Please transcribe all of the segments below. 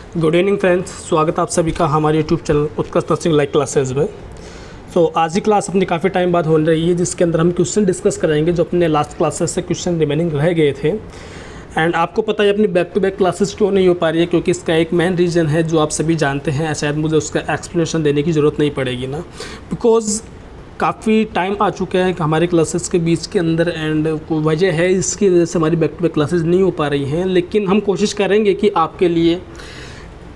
Good evening friends, स्वागत है आप सभी का हमारे यूट्यूब चैनल उत्कर्ष नर्सिंग लाइव क्लासेज में। तो आज की क्लास अपनी काफ़ी टाइम बाद हो रही है, जिसके अंदर हम क्वेश्चन डिस्कस करेंगे जो अपने लास्ट क्लासेस से क्वेश्चन रिमेनिंग रह गए थे। एंड आपको पता है अपनी बैक टू बैक क्लासेस क्यों नहीं हो पा रही है, क्योंकि इसका एक मेन रीज़न है जो आप सभी जानते हैं। शायद मुझे उसका एक्सप्लेनेशन देने की ज़रूरत नहीं पड़ेगी ना, बिकॉज़ काफ़ी टाइम आ चुका है कि हमारे क्लासेस के बीच के अंदर एंड वजह है इसकी वजह से हमारी बैक टू बैक क्लासेस नहीं हो पा रही हैं। लेकिन हम कोशिश करेंगे कि आपके लिए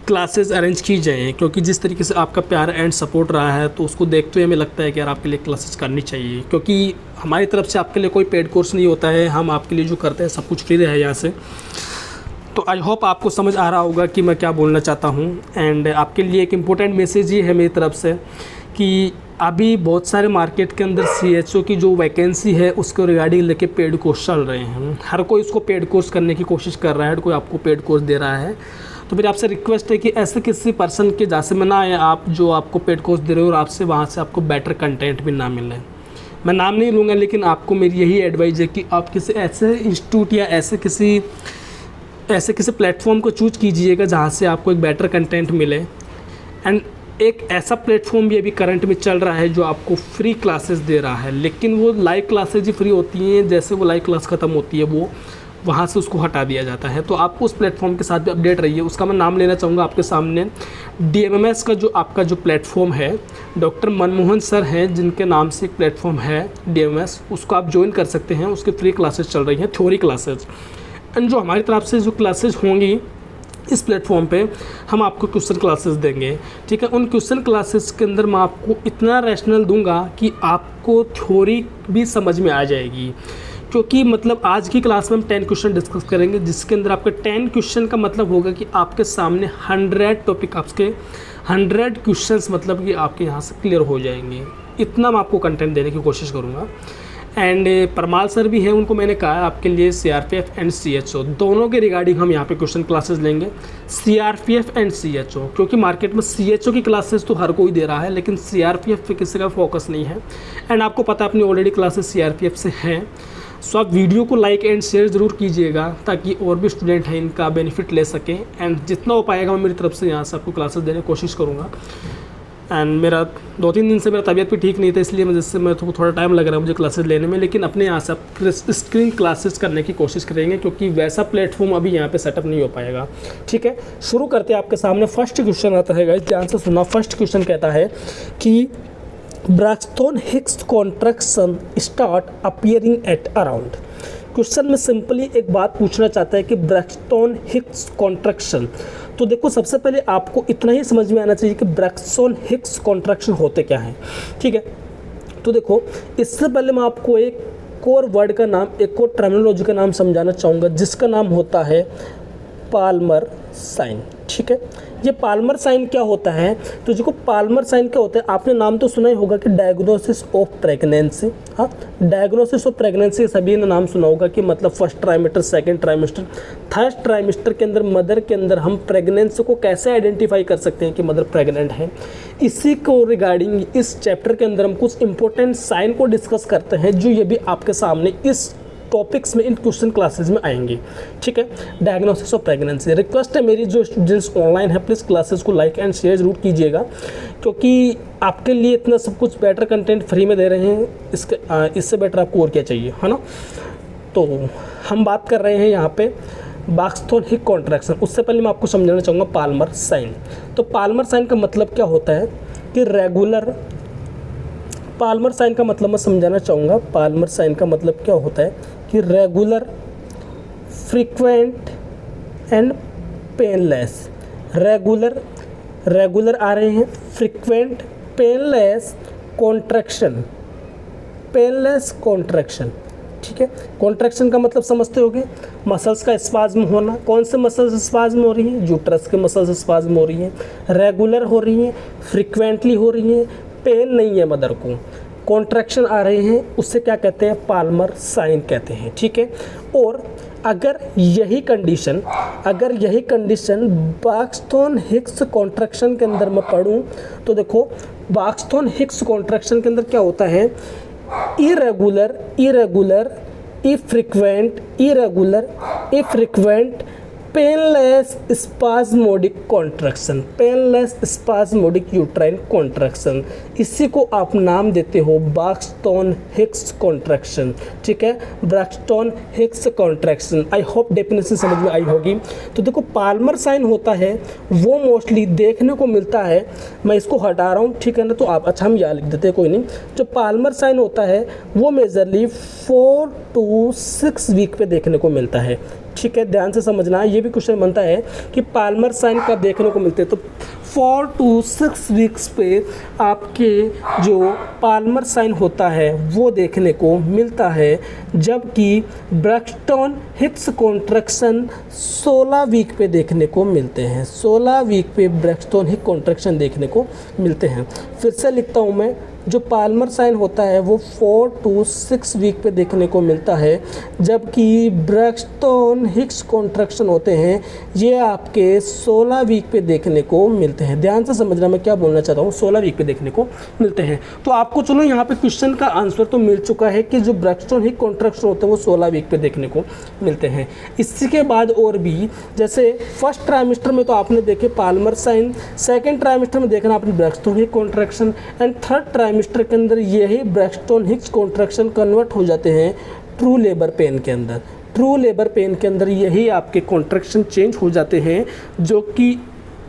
क्लासेस अरेंज की जाएँ, क्योंकि जिस तरीके से आपका प्यार एंड सपोर्ट रहा है तो उसको देखते हुए हमें लगता है कि यार आपके लिए क्लासेस करनी चाहिए। क्योंकि हमारी तरफ से आपके लिए कोई पेड कोर्स नहीं होता है, हम आपके लिए जो करते हैं सब कुछ फ्री है यहाँ से। तो आई होप आपको समझ आ रहा होगा कि मैं क्या बोलना चाहता हूँ। एंड आपके लिए एक इम्पोर्टेंट मैसेज ये है मेरी तरफ से कि अभी बहुत सारे मार्केट के अंदर CHO की जो वैकेंसी है उसको रिगार्डिंग लेके पेड कोर्स चल रहे हैं। हर कोई उसको पेड कोर्स करने की कोशिश कर रहा है, हर कोई आपको पेड कोर्स दे रहा है। तो मेरी आपसे रिक्वेस्ट है कि ऐसे किसी पर्सन के जहाँ से में ना आए आप, जो आपको पेड कोर्स दे रहे हो और आपसे वहाँ से आपको बेटर कंटेंट भी ना मिले। मैं नाम नहीं लूँगा, लेकिन आपको मेरी यही एडवाइस है कि आप किसी ऐसे इंस्टीट्यूट या ऐसे किसी प्लेटफॉर्म को चूज कीजिएगा जहाँ से आपको एक बेटर कंटेंट मिले। एंड एक ऐसा प्लेटफॉर्म भी अभी करंट में चल रहा है जो आपको फ्री क्लासेस दे रहा है, लेकिन वो लाइव क्लासेज ही फ्री होती हैं। जैसे वो लाइव क्लास ख़त्म होती है वो वहाँ से उसको हटा दिया जाता है। तो आप उस प्लेटफॉर्म के साथ भी अपडेट रहिए। उसका मैं नाम लेना चाहूँगा आपके सामने। DMMS का जो आपका जो प्लेटफॉर्म है, डॉक्टर मनमोहन सर हैं जिनके नाम से एक प्लेटफॉर्म है DMMS, उसको आप ज्वाइन कर सकते हैं। उसकी फ्री क्लासेस चल रही हैं, थ्योरी क्लासेज। एंड जो हमारी तरफ से जो क्लासेज होंगी इस प्लेटफॉर्म पे, हम आपको क्वेश्चन क्लासेस देंगे। ठीक है, उन क्वेश्चन क्लासेस के अंदर मैं आपको इतना रैशनल दूंगा कि आपको थ्योरी भी समझ में आ जाएगी। क्योंकि मतलब आज की क्लास में हम 10 क्वेश्चन डिस्कस करेंगे, जिसके अंदर आपके 10 क्वेश्चन का मतलब होगा कि आपके सामने 100 टॉपिक, आपके 100 क्वेश्चंस मतलब कि आपके यहाँ से क्लियर हो जाएंगे। इतना मैं आपको कंटेंट देने की कोशिश करूँगा। एंड परमाल सर भी हैं, उनको मैंने कहा है आपके लिए CRPF एंड CHO दोनों के रिगार्डिंग हम यहाँ पे क्वेश्चन क्लासेस लेंगे। CRPF एंड CHO, क्योंकि मार्केट में CHO की क्लासेस तो हर कोई दे रहा है, लेकिन CRPF पे किसी का फोकस नहीं है। एंड आपको पता है अपनी ऑलरेडी क्लासेस CRPF से हैं। सो आप वीडियो को लाइक एंड शेयर ज़रूर कीजिएगा ताकि और भी स्टूडेंट हैं इनका बेनिफिट ले सकें। एंड जितना हो पाएगा मैं मेरी तरफ से यहाँ से आपको क्लासेस देने की कोशिश करूँगा। एंड मेरा 2-3 दिन से मेरा तबीयत भी ठीक नहीं था, इसलिए जिससे मैं थोड़ा टाइम लग रहा है मुझे क्लासेस लेने में। लेकिन अपने यहाँ से आप स्क्रीन क्लासेस करने की कोशिश करेंगे, क्योंकि वैसा प्लेटफॉर्म अभी यहाँ पे सेटअप नहीं हो पाएगा। ठीक है, शुरू करते हैं। आपके सामने फर्स्ट क्वेश्चन आता है, गाइस ध्यान से सुना। फर्स्ट क्वेश्चन कहता है कि Braxton Higgs contraction start appearing at around. Question में सिंपली एक बात पूछना चाहता है कि ब्रैक्सटन हिग्स कॉन्ट्रैक्शन। तो देखो, सबसे पहले आपको इतना ही समझ में आना चाहिए कि ब्रैक्सटन हिग्स कॉन्ट्रैक्शन होते क्या हैं। ठीक है, तो देखो, इससे पहले मैं आपको एक कोर वर्ड का नाम, एक कोर टर्मिनोलॉजी का नाम समझाना चाहूँगा, जिसका नाम होता है पाल्मर साइन। ठीक है, ये पाल्मर साइन क्या होता है? तो देखो, पाल्मर साइन क्या होता है, आपने नाम तो सुना ही होगा कि डायग्नोसिस ऑफ प्रेगनेंसी। हाँ, डायग्नोसिस ऑफ प्रेगनेंसी सभी ने नाम सुना होगा कि मतलब first trimester, second trimester, third trimester के अंदर मदर के अंदर हम प्रेगनेंसी को कैसे आइडेंटिफाई कर सकते हैं कि मदर प्रेग्नेंट है। इसी को रिगार्डिंग इस चैप्टर के अंदर हम कुछ इंपॉर्टेंट साइन को डिस्कस करते हैं, जो ये भी आपके सामने इस टॉपिक्स में इन क्वेश्चन क्लासेस में आएंगे। ठीक है, डायग्नोसिस ऑफ प्रेगनेंसी। रिक्वेस्ट है मेरी, जो स्टूडेंट्स ऑनलाइन है प्लीज़ क्लासेस को लाइक एंड शेयर जरूर कीजिएगा, क्योंकि आपके लिए इतना सब कुछ बेटर कंटेंट फ्री में दे रहे हैं। इससे बेटर आपको और क्या चाहिए, है ना। तो हम बात कर रहे हैं यहाँ पे ब्रैक्सटन हिग्स कॉन्ट्रैक्शन। उससे पहले मैं आपको समझाना चाहूँगा पाल्मर साइन। तो पाल्मर साइन का मतलब क्या होता है कि रेगुलर, पाल्मर साइन का मतलब मैं समझाना चाहूँगा। पाल्मर साइन का मतलब क्या होता है कि regular, frequent and painless. Regular आ रहे हैं, frequent, painless, contraction, painless contraction. ठीक है, कॉन्ट्रैक्शन का मतलब समझते होगे, मसल्स का स्पाज्म होना। कौन से मसल्स स्पाज्म हो रही हैं? यूट्रस के मसल्स स्पाज्म हो रही हैं, रेगुलर हो रही हैं, फ्रीक्वेंटली हो रही हैं, पेन नहीं है मदर को, कॉन्ट्रैक्शन आ रहे हैं, उससे क्या कहते हैं? पाल्मर साइन कहते हैं। ठीक है, और अगर यही कंडीशन ब्रैक्सटन हिग्स कॉन्ट्रैक्शन के अंदर मैं पढ़ूँ तो देखो, ब्रैक्सटन हिग्स कॉन्ट्रैक्शन के अंदर क्या होता है? Irregular, infrequent, painless spasmodic contraction, painless spasmodic uterine contraction, इसी को आप नाम देते हो ब्रैक्सटन हिक्स कॉन्ट्रैक्शन। ठीक है, Braxton Hicks contraction. I hope definition समझ में आई होगी। तो देखो पाल्मर साइन होता है वो मोस्टली देखने को मिलता है, मैं इसको हटा रहा हूँ, ठीक है ना, तो आप अच्छा हम यहाँ लिख देते हैं, कोई नहीं। जो पाल्मर साइन होता है वो मेजरली 4 to 6 वीक पे देखने को मिलता है। ठीक है, ध्यान से समझना है, ये भी क्वेश्चन बनता है कि पाल्मर साइन कब देखने को मिलते हैं। तो 4 to 6 वीक्स पे आपके जो पाल्मर साइन होता है वो देखने को मिलता है, जबकि ब्रैक्सटन हिक्स कॉन्ट्रैक्शन 16 वीक पे देखने को मिलते हैं। 16 वीक पे ब्रैक्सटन हिक्स कॉन्ट्रैक्शन देखने को मिलते हैं। फिर से लिखता हूँ मैं, जो पाल्मर साइन होता है वो 4 to 6 वीक पे देखने को मिलता है, जबकि ब्रैक्सटन हिक्स कॉन्ट्रैक्शन होते हैं ये आपके 16 वीक पे देखने को मिलते हैं। ध्यान से समझना मैं क्या बोलना चाहता हूँ, 16 वीक पे देखने को मिलते हैं। तो आपको चलो यहाँ पे क्वेश्चन का आंसर तो मिल चुका है कि जो ब्रैक्सटन हिक्स कॉन्ट्रैक्शन होते हैं वो 16 वीक पे देखने को मिलते हैं। इसी के बाद और भी, जैसे फर्स्ट ट्राइमेस्टर में तो आपने देखे पाल्मर साइन, सेकेंड ट्राइमेस्टर में देखना आपने Braxton Hicks contraction, and third trimester के अंदर यही ब्रैक्सटन हिक्स कॉन्ट्रैक्शन कन्वर्ट हो जाते हैं ट्रू लेबर पेन के अंदर। ट्रू लेबर पेन के अंदर यही आपके कॉन्ट्रैक्शन चेंज हो जाते हैं, जो कि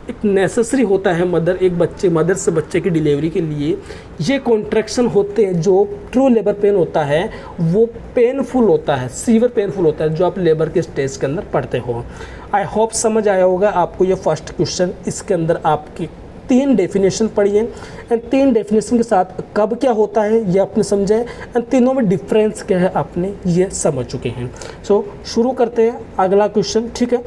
एक नेसेसरी होता है मदर से बच्चे की डिलीवरी के लिए। ये कॉन्ट्रैक्शन होते हैं, जो ट्रू लेबर पेन होता है वो पेनफुल होता है, सीवियर पेनफुल होता है, जो आप लेबर के स्टेज के अंदर पढ़ते हो। आई होप समझ आया होगा आपको ये फर्स्ट क्वेश्चन। इसके अंदर आपकी 3 डेफिनेशन पढ़ी है, एंड 3 डेफिनेशन के साथ कब क्या होता है ये आपने समझा है, एंड तीनों में डिफरेंस क्या है आपने ये समझ चुके हैं। सो शुरू करते हैं अगला क्वेश्चन। ठीक है,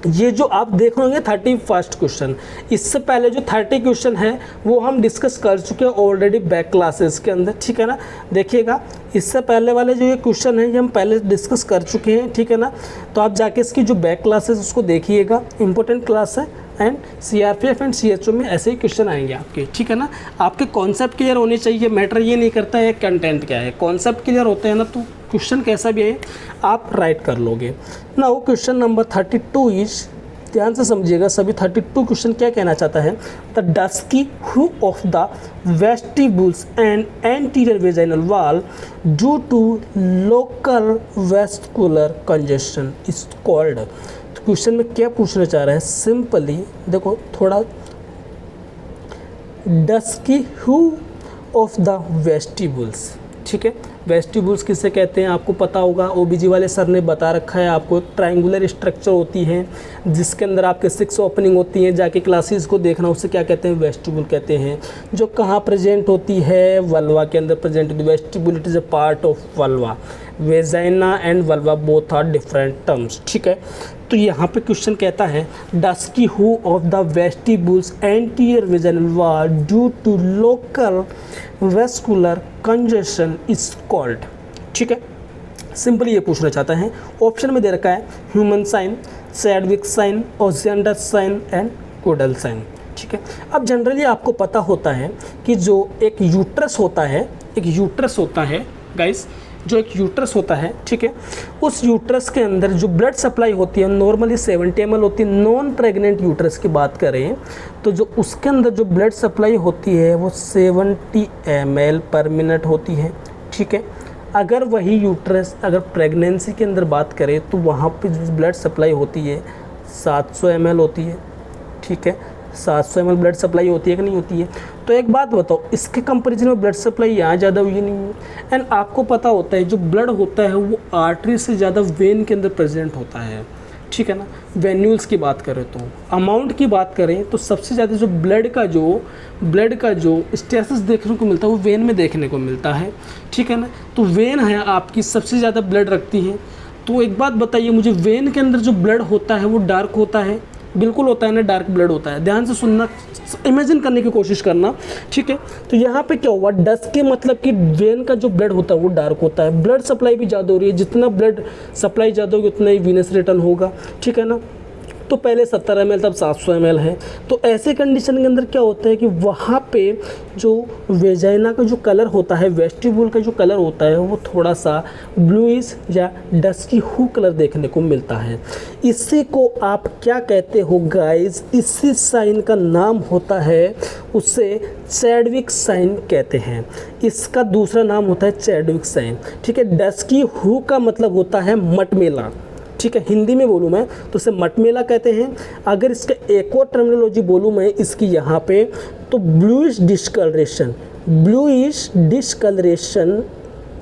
ये जो आप देख रहे होंगे 31st क्वेश्चन, इससे पहले जो 30 क्वेश्चन है वो हम डिस्कस कर चुके हैं ऑलरेडी बैक क्लासेस के अंदर। ठीक है ना, देखिएगा इससे पहले वाले जो ये क्वेश्चन है ये हम पहले डिस्कस कर चुके हैं। ठीक है ना, तो आप जाके इसकी जो बैक क्लासेस उसको देखिएगा, इंपॉर्टेंट क्लास है, एंड CRPF एंड CHO में ऐसे ही क्वेश्चन आएंगे आपके। ठीक है ना, आपके कॉन्सेप्ट क्लियर होने चाहिए, मैटर ये नहीं करता है कंटेंट क्या है, कॉन्सेप्ट क्लियर होते हैं ना तो क्वेश्चन कैसा भी है आप राइट कर लोगे। नाउ क्वेश्चन नंबर 32 इज, ध्यान से समझिएगा सभी, 32 क्वेश्चन क्या कहना चाहता है, the dusky hue of the vestibules and anterior vaginal wall due to local vascular congestion is called. Question में क्या पूछना चाह रहा है, सिंपली देखो थोड़ा, dusky hue of the vestibules. ठीक है, वेस्टिबुल्स किसे कहते हैं आपको पता होगा, OBG वाले सर ने बता रखा है आपको। ट्रायंगुलर स्ट्रक्चर होती है जिसके अंदर आपके 6 ओपनिंग होती हैं, जाके क्लासेस को देखना, उससे क्या कहते हैं, वेस्टिबुल कहते हैं। जो कहाँ प्रेजेंट होती है, वल्वा के अंदर प्रेजेंट होती है। Vestibule it is a part of vulva. Vagina and vulva both are different terms. ठीक है, तो यहाँ पे क्वेश्चन कहता है dusky hue of the vestibules anterior vaginal wall due to local vascular congestion is called. ठीक है, सिंपली ये पूछना चाहता है। ऑप्शन में दे रखा है human sign, Chadwick sign, Osiander sign and Goodell sign. ठीक है, अब जनरली आपको पता होता है कि जो एक यूट्रस होता है गाइस, जो एक यूट्रस होता है, ठीक है, उस यूट्रस के अंदर जो ब्लड सप्लाई होती है नॉर्मली 70 ml होती है। नॉन प्रेग्नेंट यूट्रस की बात करें तो जो उसके अंदर जो ब्लड सप्लाई होती है वो 70 ml पर मिनट होती है। ठीक है, अगर वही यूट्रस अगर प्रेगनेंसी के अंदर बात करें तो वहाँ पे जो ब्लड सप्लाई होती है 700 ml होती है। ठीक है, 700 ml ब्लड सप्लाई होती है कि नहीं होती है। तो एक बात बताओ, इसके कंपैरिजन में ब्लड सप्लाई यहाँ ज़्यादा हुई नहीं है। एंड आपको पता होता है जो ब्लड होता है वो आर्टरी से ज़्यादा वेन के अंदर प्रेजेंट होता है। ठीक है ना, वेन्यूल्स की बात करें तो, अमाउंट की बात करें तो सबसे ज़्यादा जो ब्लड का जो स्टेसिस देखने को मिलता है वो वेन में देखने को मिलता है। ठीक है ना, तो वेन है आपकी सबसे ज़्यादा ब्लड रखती है। तो एक बात बताइए मुझे, वेन के अंदर जो ब्लड होता है वो डार्क होता है? बिल्कुल होता है ना, डार्क ब्लड होता है। ध्यान से सुनना, इमेजिन करने की कोशिश करना। ठीक है, तो यहाँ पे क्या हुआ, डस्ट के मतलब कि वेन का जो ब्लड होता है वो डार्क होता है। ब्लड सप्लाई भी ज़्यादा हो रही है, जितना ब्लड सप्लाई ज़्यादा होगी उतना ही वीनस रिटर्न होगा। ठीक है ना, तो पहले 70 ml तब 700 ml है। तो ऐसे कंडीशन के अंदर क्या होता है कि वहाँ पे जो वेजाइना का जो कलर होता है, वेस्टिब्यूल का जो कलर होता है, वो थोड़ा सा ब्लूइश या डस्की हू कलर देखने को मिलता है। इसी को आप क्या कहते हो गाइस? इसी साइन का नाम होता है, उसे चैडविक साइन कहते हैं। इसका दूसरा नाम होता है चैडविक साइन, ठीक है। डस्की हू का मतलब होता है मटमेला, ठीक है। हिंदी में बोलूँ मैं तो उसे मटमेला कहते हैं। अगर इसका एक और टर्मिनोलॉजी बोलूँ मैं इसकी यहाँ पे, तो bluish discolouration, bluish discolouration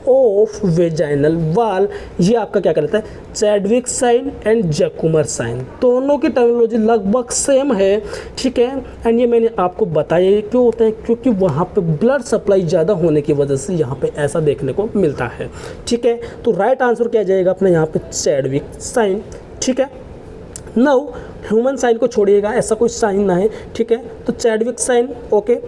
of vaginal wall, ये आपका क्या कहलाता है? Chadwick sign and Jacquemier sign. दोनों की टर्मिनोलॉजी लगभग सेम है, ठीक है। एंड ये मैंने आपको बताया ये क्यों होता है, क्योंकि वहाँ पे ब्लड सप्लाई ज़्यादा होने की वजह से यहाँ पे ऐसा देखने को मिलता है, ठीक है। तो राइट आंसर क्या जाएगा अपने यहाँ पे? चैडविक साइन, ठीक है। नाउ ह्यूमन साइन को छोड़िएगा, ऐसा कोई साइन ना है, ठीक है। तो चैडविक साइन, ओके,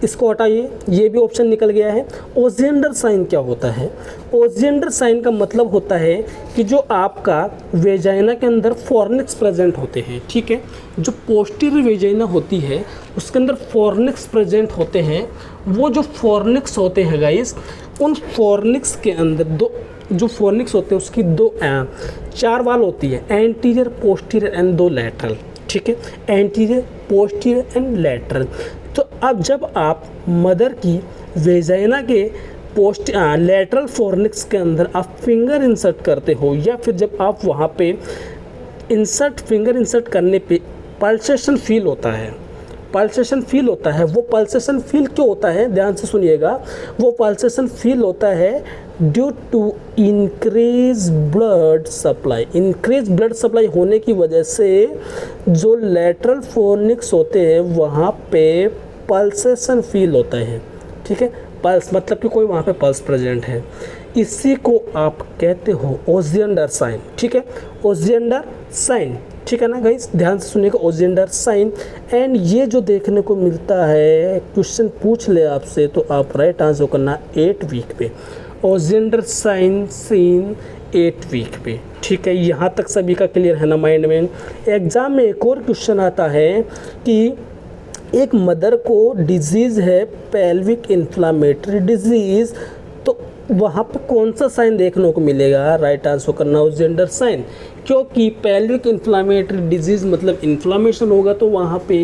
इसको हटाइए, ये भी ऑप्शन निकल गया है। ओजेंडर साइन क्या होता है? ओजेंडर साइन का मतलब होता है कि जो आपका वेजाइना के अंदर फॉर्निक्स प्रेजेंट होते हैं, ठीक है। जो पोस्टीरियर वेजाइना होती है उसके अंदर फॉर्निक्स प्रेजेंट होते हैं। वो जो फॉर्निक्स होते हैं गाइस, उन फॉर्निक्स के अंदर दो जो फॉर्निक्स होते हैं उसकी चार वाल होती है, एंटीरियर, पोस्टीरियर एंड दो लैटरल, ठीक है। Anterior, posterior and lateral. तो अब जब आप मदर की वेजाइना के लैटरल फॉर्निक्स के अंदर आप फिंगर इंसर्ट करते हो, या फिर जब आप वहाँ पे फिंगर इंसर्ट करने पे पल्सेशन फील होता है, पल्सेशन फील होता है। वो पल्सेशन फील क्यों होता है? ध्यान से सुनिएगा। वो पल्सेशन फील होता है due to increase blood supply. Increase blood supply होने की वजह से जो लैटरल फॉर्निक्स होते हैं वहाँ पे पल्सेशन फील होता है, ठीक है। पल्स मतलब कि कोई वहाँ पे पल्स प्रेजेंट है। इसी को आप कहते हो ओजेंडर साइन, ठीक है। ओजेंडर साइन, ठीक है ना गाइस, ध्यान से सुनिएगा, ओजेंडर साइन। एंड ये जो देखने को मिलता है, क्वेश्चन पूछ ले आपसे तो आप राइट आंसर करना 8 वीक पे। ओजेंडर साइन सीन 8 वीक पे, ठीक है। यहाँ तक सभी का क्लियर है ना माइंड में? एग्जाम में एक और क्वेश्चन आता है कि एक मदर को डिजीज़ है पेल्विक इन्फ्लामेटरी डिजीज़, तो वहाँ पे कौन सा साइन देखने को मिलेगा? राइट आंसर करना ओजेंडर साइन, क्योंकि पेल्विक इन्फ्लामेटरी डिजीज़ मतलब इन्फ्लामेशन होगा, तो वहाँ पे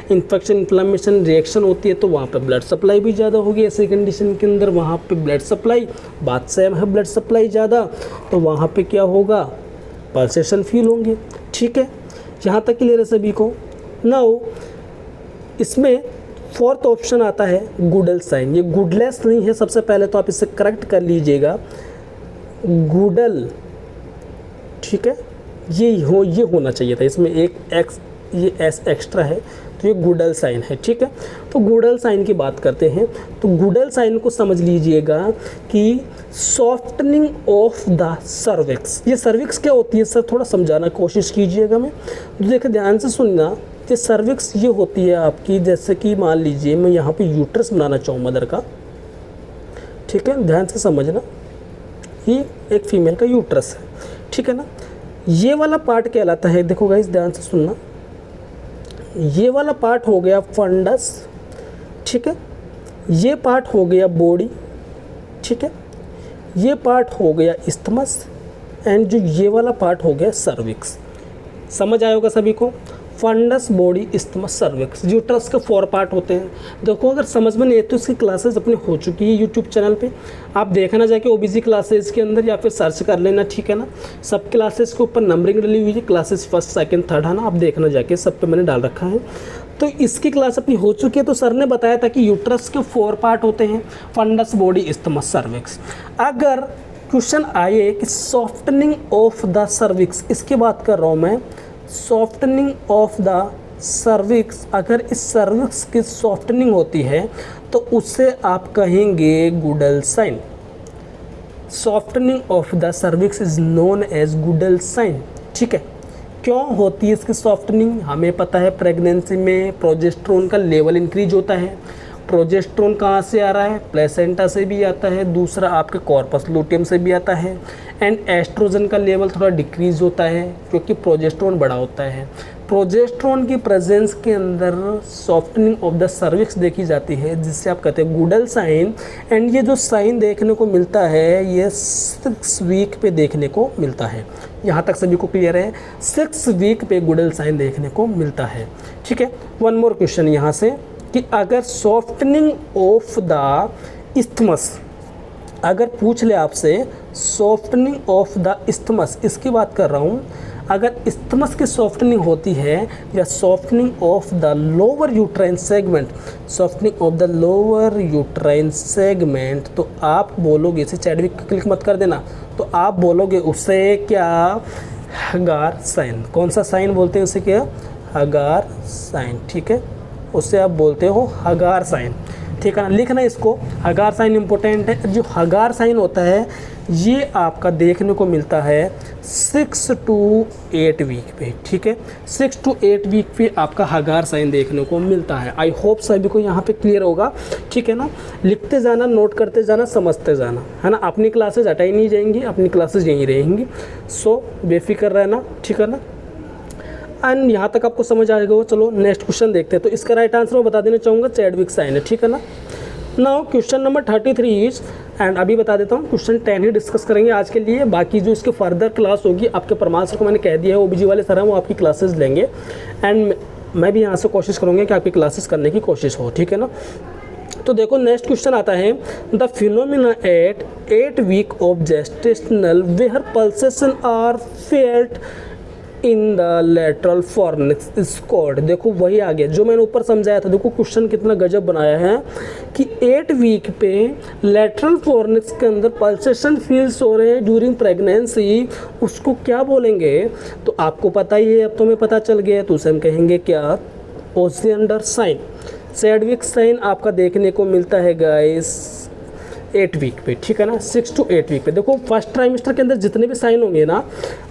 इन्फ्लामेशन रिएक्शन होती है, तो वहाँ पे ब्लड सप्लाई भी ज़्यादा होगी। ऐसी कंडीशन के अंदर वहाँ पे ब्लड सप्लाई, बात सेम है, ब्लड सप्लाई ज़्यादा, तो वहाँ पे क्या होगा? पल्सेशन फील होंगे, ठीक है। यहाँ तक क्लियर है सभी को? नाउ इसमें फोर्थ ऑप्शन आता है गुडल साइन। ये गुडलेस नहीं है, सबसे पहले तो आप इसे करेक्ट कर लीजिएगा, गुडल, ठीक है। ये होना चाहिए था, इसमें एक एक्स, ये एस एक्स्ट्रा है, तो ये गुडल साइन है, ठीक है। तो गुडल साइन की बात करते हैं, तो गुडल साइन को समझ लीजिएगा कि सॉफ्टनिंग ऑफ द सर्विक्स। ये सर्विक्स क्या होती है सर, थोड़ा समझाना कोशिश कीजिएगा। मैं तो देखिए ध्यान से सुनना, ये सर्विक्स ये होती है आपकी, जैसे कि मान लीजिए मैं यहाँ पे यूट्रस बनाना चाहूँ मदर का, ठीक है, ध्यान से समझना, ये एक फीमेल का यूट्रस है, ठीक है ना। ये वाला पार्ट कहलाता है, देखो गाइस ध्यान से सुनना, ये वाला पार्ट हो गया फंडस, ठीक है। ये पार्ट हो गया बॉडी, ठीक है। ये पार्ट हो गया इस्थमस, एंड जो ये वाला पार्ट हो गया सर्विक्स। समझ आया होगा सभी को? Fundus, body, isthmus, cervix, uterus के 4 पार्ट होते हैं। देखो अगर समझ में नहीं है तो इसकी क्लासेस अपनी हो चुकी है यूट्यूब चैनल पे, आप देखना जाके ओबीसी क्लासेस के अंदर, या फिर सर्च कर लेना, ठीक है ना। सब क्लासेस के ऊपर नंबरिंग डली हुई है, क्लासेस 1st, 2nd, 3rd है ना, आप देखना जाके, सब पे मैंने डाल रखा है। तो इसकी क्लास अपनी हो चुकी है। तो सर ने बताया था कि यूट्रस के 4 पार्ट होते हैं, फंडस, बॉडी, इस्थमस, सर्विक्स। अगर क्वेश्चन आए कि सॉफ्टनिंग ऑफ द सर्विक्स, इसकी बात कर रहा हूँ मैं, सॉफ्टनिंग ऑफ द सर्विक्स, अगर इस सर्विक्स की सॉफ्टनिंग होती है तो उसे आप कहेंगे Goodell sign. Softening of the cervix is known as Goodell sign, ठीक है। क्यों होती है इसकी सॉफ्टनिंग? हमें पता है प्रेगनेंसी में प्रोजेस्टेरोन का लेवल इंक्रीज होता है। प्रोजेस्टेरोन कहाँ से आ रहा है? प्लेसेंटा से भी आता है, दूसरा आपके कॉर्पस लूटियम से भी आता है, एंड एस्ट्रोजन का लेवल थोड़ा डिक्रीज होता है क्योंकि प्रोजेस्टेरोन बड़ा होता है। प्रोजेस्टेरोन की प्रेजेंस के अंदर सॉफ्टनिंग ऑफ द सर्विक्स देखी जाती है, जिससे आप कहते हैं गुडल साइन। एंड ये जो साइन देखने को मिलता है ये 6 वीक पे देखने को मिलता है। यहाँ तक सभी को क्लियर है? 6 वीक पे गुडल साइन देखने को मिलता है। ठीक है, वन मोर क्वेश्चन यहाँ से कि अगर सॉफ्टनिंग ऑफ द इस्थमस, अगर पूछ ले आपसे सॉफ्टनिंग ऑफ द इस्थमस, इसकी बात कर रहा हूँ, अगर इस्थमस की सॉफ्टनिंग होती है या softening of the lower uterine segment, softening of the lower uterine segment, तो आप बोलोगे, इसे चैडविक क्लिक मत कर देना, तो आप बोलोगे उसे क्या? हगार साइन। कौन सा साइन बोलते हैं उसे? क्या? हगार साइन। ठीक है, उससे आप बोलते हो हगार साइन। ठीक है ना, लिखना इसको, हगार साइन इंपॉर्टेंट है। जो हगार साइन होता है ये आपका देखने को मिलता है 6 to 8 वीक पे। ठीक है, 6 to 8 वीक पे आपका हगार साइन देखने को मिलता है। आई होप सभी को यहाँ पे क्लियर होगा। ठीक है ना, लिखते जाना, नोट करते जाना, समझते जाना, है ना। अपनी क्लासेज हटाई नहीं जाएंगी, अपनी क्लासेज यहीं रहेंगी, सो बेफिक्र रहना। ठीक है ना, एंड यहाँ तक आपको समझ आएगा वो। चलो नेक्स्ट क्वेश्चन देखते हैं। तो इसका राइट आंसर मैं बता देना चाहूँगा, चैडविक साइन है। ठीक है ना। Now question number 33 is, and अभी बता देता हूँ, क्वेश्चन 10 ही डिस्कस करेंगे आज के लिए। बाकी जो इसके फर्दर क्लास होगी, आपके परमार सर को मैंने कह दिया है, ओबीजी वाले सर हैं, वो आपकी क्लासेस लेंगे। एंड मैं भी यहाँ से कोशिश करूँगा कि आपकी क्लासेस करने की कोशिश हो। ठीक है ना। तो देखो नेक्स्ट क्वेश्चन आता है, the phenomena at 8 week of gestational where pulsation are felt in the lateral fornix is called. देखो वही आ गया जो मैंने ऊपर समझाया था। देखो क्वेश्चन कितना गजब बनाया है कि 8 वीक पे लेटरल फॉर्निक्स के अंदर पल्सेशन फील्स हो रहे हैं ड्यूरिंग प्रेगनेंसी, उसको क्या बोलेंगे? तो आपको पता ही है, अब तो हमें पता चल गया है, तो उसे हम कहेंगे क्या? Osiander sign. चैडविक साइन आपका देखने को मिलता है गाइस 8 वीक पे। ठीक है ना, 6 to 8 वीक पे। देखो फर्स्ट ट्राइमेस्टर के अंदर जितने भी साइन होंगे ना,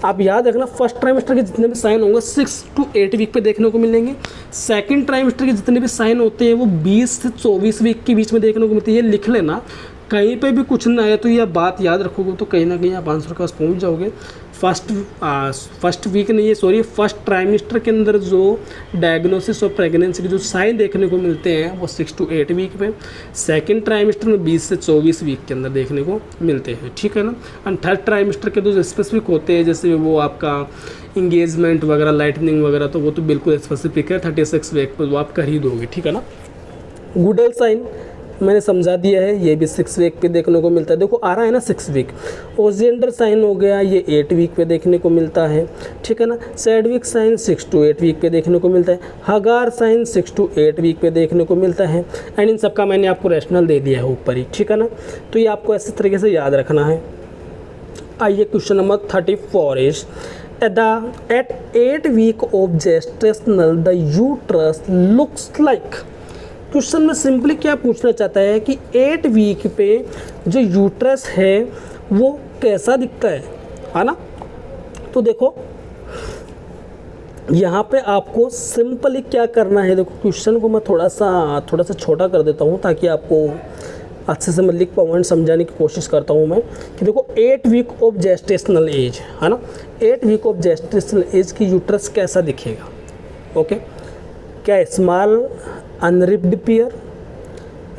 आप याद रखना, फर्स्ट ट्राइमेस्टर के जितने भी साइन होंगे 6 to 8 वीक पे देखने को मिलेंगे। सेकंड ट्राइमेस्टर के जितने भी साइन होते हैं वो 20 से 24 वीक के बीच में देखने को मिलती है। ये लिख लेना, कहीं पे भी कुछ ना आए तो ये बात याद रखोगे तो कहीं ना कहीं आप आंसर के पास पहुँच जाओगे। फर्स्ट वीक नहीं है, सॉरी, फर्स्ट ट्राइमेस्टर के अंदर जो डायग्नोसिस ऑफ प्रेगनेंसी के जो साइन देखने को मिलते हैं वो 6 to 8 वीक पे। सेकंड ट्राइमेस्टर में 20 से 24 वीक के अंदर देखने को मिलते हैं। ठीक है ना। एंड थर्ड ट्राइमेस्टर के जो स्पेसिफिक होते हैं, जैसे वो आपका इंगेजमेंट वगैरह, लाइटनिंग वगैरह, तो वो तो बिल्कुल स्पेसिफिक है 36 वीक पर, वो आप कर ही दोगे। ठीक है ना। गुडल साइन मैंने समझा दिया है, ये भी 6 वीक पे देखने को मिलता है। देखो आ रहा है ना 6 वीक। ओसिएंडर साइन हो गया, ये 8 वीक पे देखने को मिलता है। ठीक है ना। चैडविक साइन 6 to 8 वीक पे देखने को मिलता है। हगार साइन 6 to 8 वीक पे देखने को मिलता है। एंड इन सबका मैंने आपको रैशनल दे दिया है ऊपर ही। ठीक है ना। तो ये आपको ऐसे तरीके से याद रखना है। आइए question number 34 is, at 8 week of gestational the uterus looks like. क्वेश्चन में सिंपली क्या पूछना चाहता है कि 8 वीक पे जो यूट्रस है वो कैसा दिखता है ना। तो देखो यहाँ पे आपको सिंपली क्या करना है। देखो क्वेश्चन को मैं थोड़ा सा छोटा कर देता हूँ ताकि आपको अच्छे से मैं लिख पाऊँ एंड समझाने की कोशिश करता हूँ मैं कि देखो 8 वीक ऑफ जेस्टेशनल एज, है ना। 8 वीक ऑफ जेस्टेशनल एज की यूट्रस कैसा दिखेगा? ओके, क्या small unripe pear,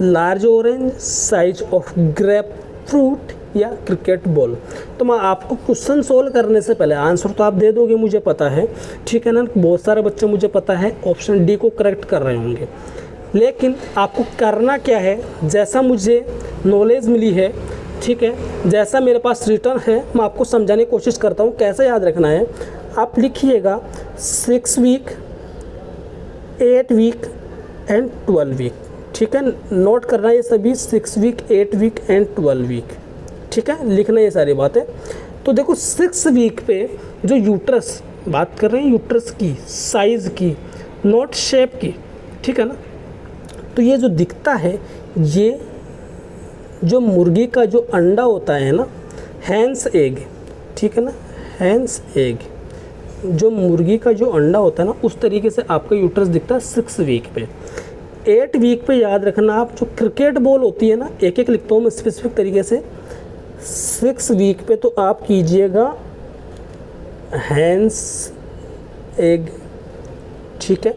large orange, size of grapefruit या क्रिकेट बॉल? तो मैं आपको क्वेश्चन सोल्व करने से पहले, आंसर तो आप दे दोगे मुझे पता है, ठीक है ना। बहुत सारे बच्चे मुझे पता है ऑप्शन डी को करेक्ट कर रहे होंगे, लेकिन आपको करना क्या है, जैसा मुझे नॉलेज मिली है, ठीक है, जैसा मेरे पास रिटर्न है, मैं आपको समझाने की कोशिश करता हूँ। कैसे याद रखना है, आप लिखिएगा 6 वीक, 8 वीक एंड 12 वीक। ठीक है, नोट करना ये सभी 6 वीक, 8 वीक एंड 12 वीक। ठीक है, लिखना ये सारी बातें। तो देखो 6 वीक पे जो यूट्रस, बात कर रहे हैं यूट्रस की साइज़ की, नॉट शेप की, ठीक है ना। तो ये जो दिखता है, ये जो मुर्गी का जो अंडा होता है ना, हैंस एग, ठीक है ना, हैंस एग, जो मुर्गी का जो अंडा होता है ना, उस तरीके से आपका यूट्रस दिखता है 6 वीक पे। 8 वीक पे याद रखना आप, जो क्रिकेट बॉल होती है ना, एक एक लिखता हूँ मैं स्पेसिफिक तरीके से, 6 वीक पे तो आप कीजिएगा हैंस एग, ठीक है,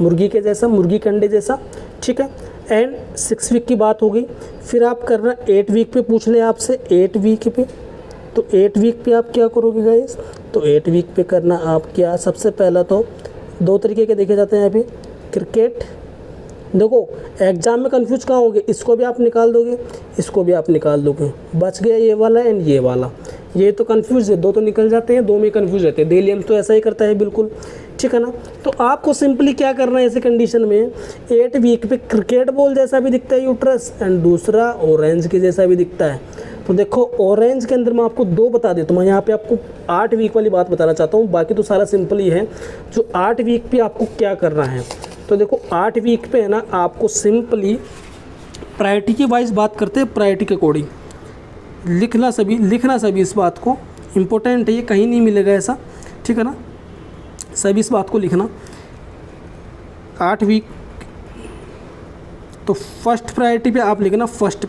मुर्गी के जैसा, मुर्गी के अंडे जैसा, ठीक है। एंड 6 वीक की बात हो गई। फिर आप करना 8 वीक पे, पूछ ले आपसे 8 वीक पे, तो 8 वीक पे आप क्या करोगे गाइस? तो 8 वीक पे करना आप क्या, सबसे पहला तो 2 तरीके के देखे जाते हैं यहाँ पे। क्रिकेट, देखो एग्जाम में कंफ्यूज कहाँ होगे, इसको भी आप निकाल दोगे, इसको भी आप निकाल दोगे, बच गया ये वाला एंड ये वाला। ये तो कंफ्यूज है, 2 तो निकल जाते हैं, 2 में कंफ्यूज रहते हैं। डेलियम तो ऐसा ही करता है बिल्कुल, ठीक है ना। तो आपको सिंपली क्या करना है ऐसे कंडीशन में, 8 वीक पे क्रिकेट बॉल जैसा भी दिखता है यूट्रस, एंड दूसरा ऑरेंज के जैसा भी दिखता है। तो देखो ऑरेंज के अंदर मैं आपको 2 बता देता हूँ, मैं यहाँ पे आपको 8 वीक वाली बात बताना चाहता हूँ, बाकी तो सारा सिंपल ही है। जो 8 वीक पे आपको क्या करना है, तो देखो 8 वीक पे है ना, आपको सिंपली प्रायोरिटी की वाइज बात करते हैं, प्रायोरिटी के अकॉर्डिंग लिखना सभी इस बात को, इम्पोर्टेंट है ये, कहीं नहीं मिलेगा ऐसा, ठीक है ना। सभी इस बात को लिखना। 8 वीक तो फर्स्ट प्रायोरिटी पे आप लिखना, फर्स्ट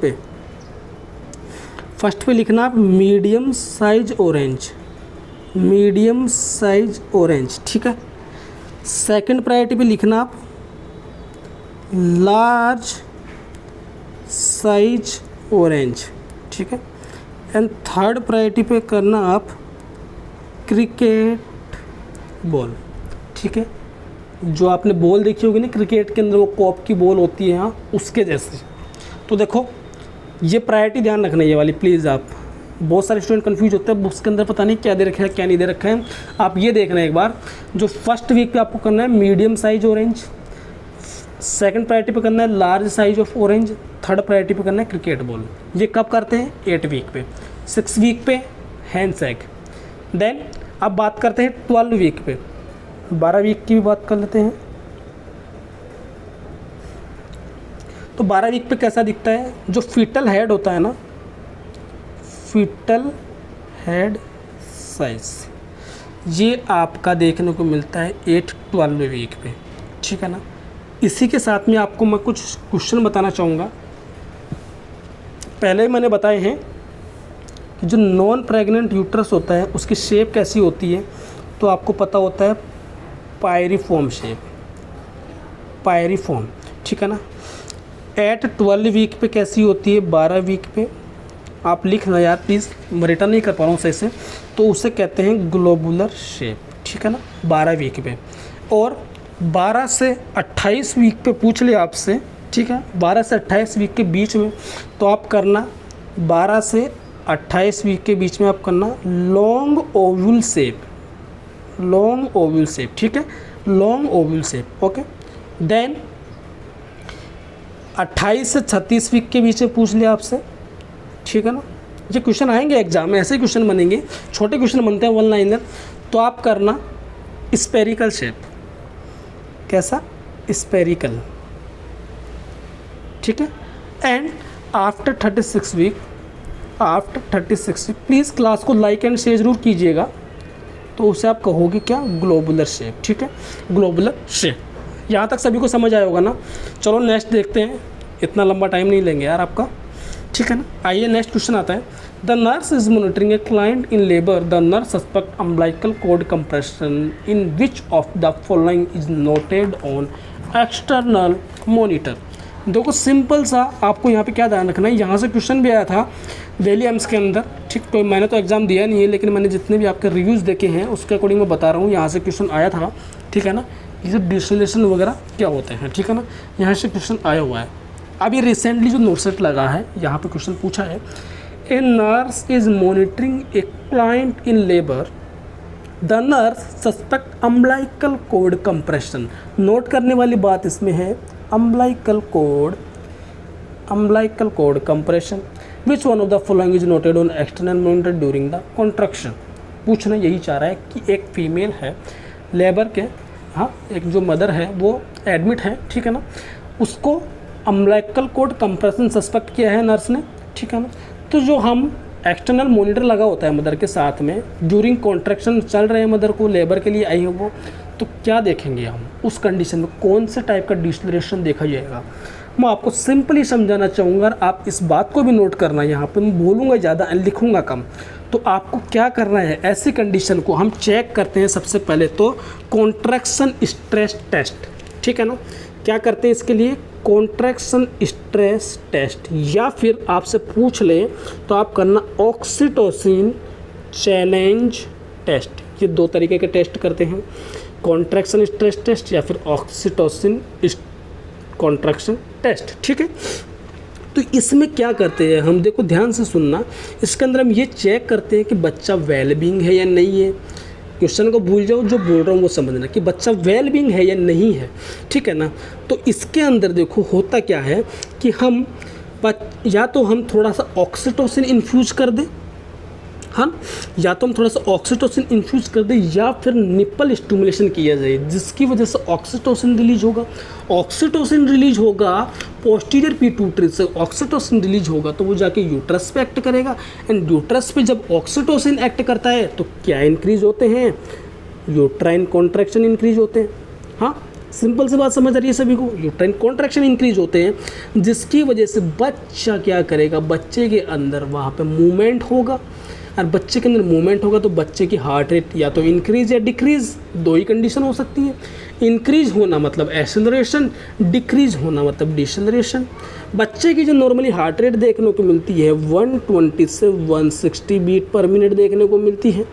पे लिखना आप मीडियम साइज ऑरेंज, ठीक है। सेकंड प्रायोरिटी पे लिखना आप लार्ज साइज ऑरेंज, ठीक है। एंड थर्ड प्रायोरिटी पे करना आप क्रिकेट बॉल, ठीक है। जो आपने बॉल देखी होगी ना क्रिकेट के अंदर, वो कॉप की बॉल होती है, हाँ उसके जैसे। तो देखो ये प्रायोरिटी ध्यान रखना ये वाली प्लीज़। आप बहुत सारे स्टूडेंट कंफ्यूज होते हैं, बुक्स के अंदर पता नहीं क्या दे रखा है क्या नहीं दे रखा है। आप ये देखना एक बार, जो फर्स्ट वीक पे आपको करना है medium size orange, second priority पे करना है large size of orange, third priority पे करना है क्रिकेट बॉल। ये कब करते हैं? 8 वीक पे। 6 वीक पे हैंड्स एग। देन अब बात करते हैं 12 वीक पे, 12 वीक की भी बात कर लेते हैं। तो 12 वीक पे कैसा दिखता है, जो फीटल हेड होता है ना, फीटल हेड साइज, ये आपका देखने को मिलता है 8-12 वीक पे, ठीक है ना। इसी के साथ में आपको मैं कुछ क्वेश्चन बताना चाहूँगा। पहले ही मैंने बताए हैं कि जो नॉन प्रेग्नेंट यूट्रस होता है उसकी शेप कैसी होती है, तो आपको पता होता है पायरीफॉर्म शेप, पायरीफॉर्म, ठीक है ना। एट 12 वीक पे कैसी होती है? 12 वीक पे आप लिखना यार प्लीज़, मैं रिटर्न नहीं कर पा रहा हूँ सही से, तो उसे कहते हैं ग्लोबुलर शेप, ठीक है ना, 12 वीक पे। और 12 से 28 वीक पे पूछ ले आपसे, ठीक है, 12 से 28 वीक के बीच में, तो आप करना 12 से 28 वीक के बीच में आप करना long oval shape, long oval shape, ठीक है, long oval shape, okay. Then 28 से 36 वीक के बीच में पूछ लिया आपसे, ठीक है ना। ये क्वेश्चन आएंगे एग्जाम में, ऐसे ही क्वेश्चन बनेंगे, छोटे क्वेश्चन बनते हैं 1 लाइनर। तो आप करना स्पेरिकल शेप, कैसा? स्पेरिकल, ठीक है। And after 36 week, after 36 week please class को लाइक एंड शेयर जरूर कीजिएगा, तो उसे आप कहोगे क्या? ग्लोबुलर शेप, ठीक है, ग्लोबुलर शेप। यहाँ तक सभी को समझ आया होगा ना। चलो नेक्स्ट देखते हैं, इतना लंबा टाइम नहीं लेंगे यार आपका, ठीक है ना। आइए नेक्स्ट क्वेश्चन आता है। The nurse is monitoring a client in labour, the nurse suspect umbilical cord compression, in which of the following is noted on external monitor. देखो सिंपल सा आपको यहाँ पे क्या ध्यान रखना है, यहाँ से क्वेश्चन भी आया था डेली एम्स के अंदर, ठीक। तो मैंने तो एग्जाम दिया नहीं है, लेकिन मैंने जितने भी आपके रिव्यूज़ देखे हैं उसके अकॉर्डिंग मैं बता रहा हूँ, यहाँ से क्वेश्चन आया था, ठीक है ना। ये डिस्टिलेशन वगैरह क्या होते हैं, ठीक है ना, यहाँ से क्वेश्चन आया हुआ है। अब ये रिसेंटली जो नोटसेट लगा है, यहाँ पे क्वेश्चन पूछा है, a nurse is monitoring a client in labour, the nurse suspect umbilical cord compression. नोट करने वाली बात इसमें है umbilical cord compression, which one of the following is noted on external monitor during the contraction. पूछना यही चाह रहा है कि एक फीमेल है लेबर के, हाँ एक जो मदर है वो एडमिट है, ठीक है ना, उसको अम्बिलिकल कॉर्ड कंप्रेशन सस्पेक्ट किया है नर्स ने, ठीक है ना। तो जो हम एक्सटर्नल मॉनिटर लगा होता है मदर के साथ में, ड्यूरिंग कॉन्ट्रैक्शन चल रहे हैं मदर को, लेबर के लिए आई है वो, तो क्या देखेंगे हम उस कंडीशन में, कौन से टाइप का डिस्टिलेशन देखा जाएगा? मैं आपको सिंपली समझाना चाहूँगा, आप इस बात को भी नोट करना, यहाँ पर मैं बोलूँगा ज़्यादा लिखूँगा कम। तो आपको क्या करना है, ऐसी कंडीशन को हम चेक करते हैं सबसे पहले तो कॉन्ट्रैक्शन स्ट्रेस टेस्ट, ठीक है ना। क्या करते हैं इसके लिए, कॉन्ट्रैक्शन स्ट्रेस टेस्ट, या फिर आपसे पूछ ले तो आप करना ऑक्सीटोसिन चैलेंज टेस्ट। ये दो तरीके के टेस्ट करते हैं, कॉन्ट्रैक्शन स्ट्रेस टेस्ट या फिर ऑक्सीटोसिन कॉन्ट्रैक्शन टेस्ट, ठीक है। तो इसमें क्या करते हैं हम, देखो ध्यान से सुनना, इसके अंदर हम ये चेक करते हैं कि बच्चा वेलबींग है या नहीं है। क्वेश्चन को भूल जाओ, जो बोल रहा हूँ वो समझना कि बच्चा वेलबींग है या नहीं है, ठीक है ना। तो इसके अंदर देखो होता क्या है कि हम या तो हम थोड़ा सा ऑक्सीटोसिन इन्फ्यूज कर दें, हाँ, या तो हम थोड़ा सा ऑक्सीटोसिन इन्फ्यूज कर दें, या फिर निप्पल स्टिमुलेशन किया जाए, जिसकी वजह से ऑक्सीटोसिन रिलीज होगा। ऑक्सीटोसिन रिलीज होगा पोस्टीरियर पिट्यूटरी से, ऑक्सीटोसिन रिलीज होगा तो वो जाके यूट्रस पे एक्ट करेगा, एंड यूट्रस पे जब ऑक्सीटोसिन एक्ट करता है तो क्या इंक्रीज होते हैं, यूट्राइन कॉन्ट्रैक्शन इंक्रीज होते हैं। हाँ, सिंपल सी बात समझ आ रही है सभी को, यूट्राइन कॉन्ट्रैक्शन इंक्रीज होते हैं, जिसकी वजह से बच्चा क्या करेगा, बच्चे के अंदर वहाँ पे मूवमेंट होगा, और बच्चे के अंदर मूवमेंट होगा तो बच्चे की हार्ट रेट या तो इंक्रीज या डिक्रीज, दो ही कंडीशन हो सकती है। इंक्रीज होना मतलब एक्सेलरेशन, डिक्रीज होना मतलब डिसेलरेशन। बच्चे की जो नॉर्मली हार्ट रेट देखने को मिलती है 120 से 160 बीट पर मिनट देखने को मिलती है।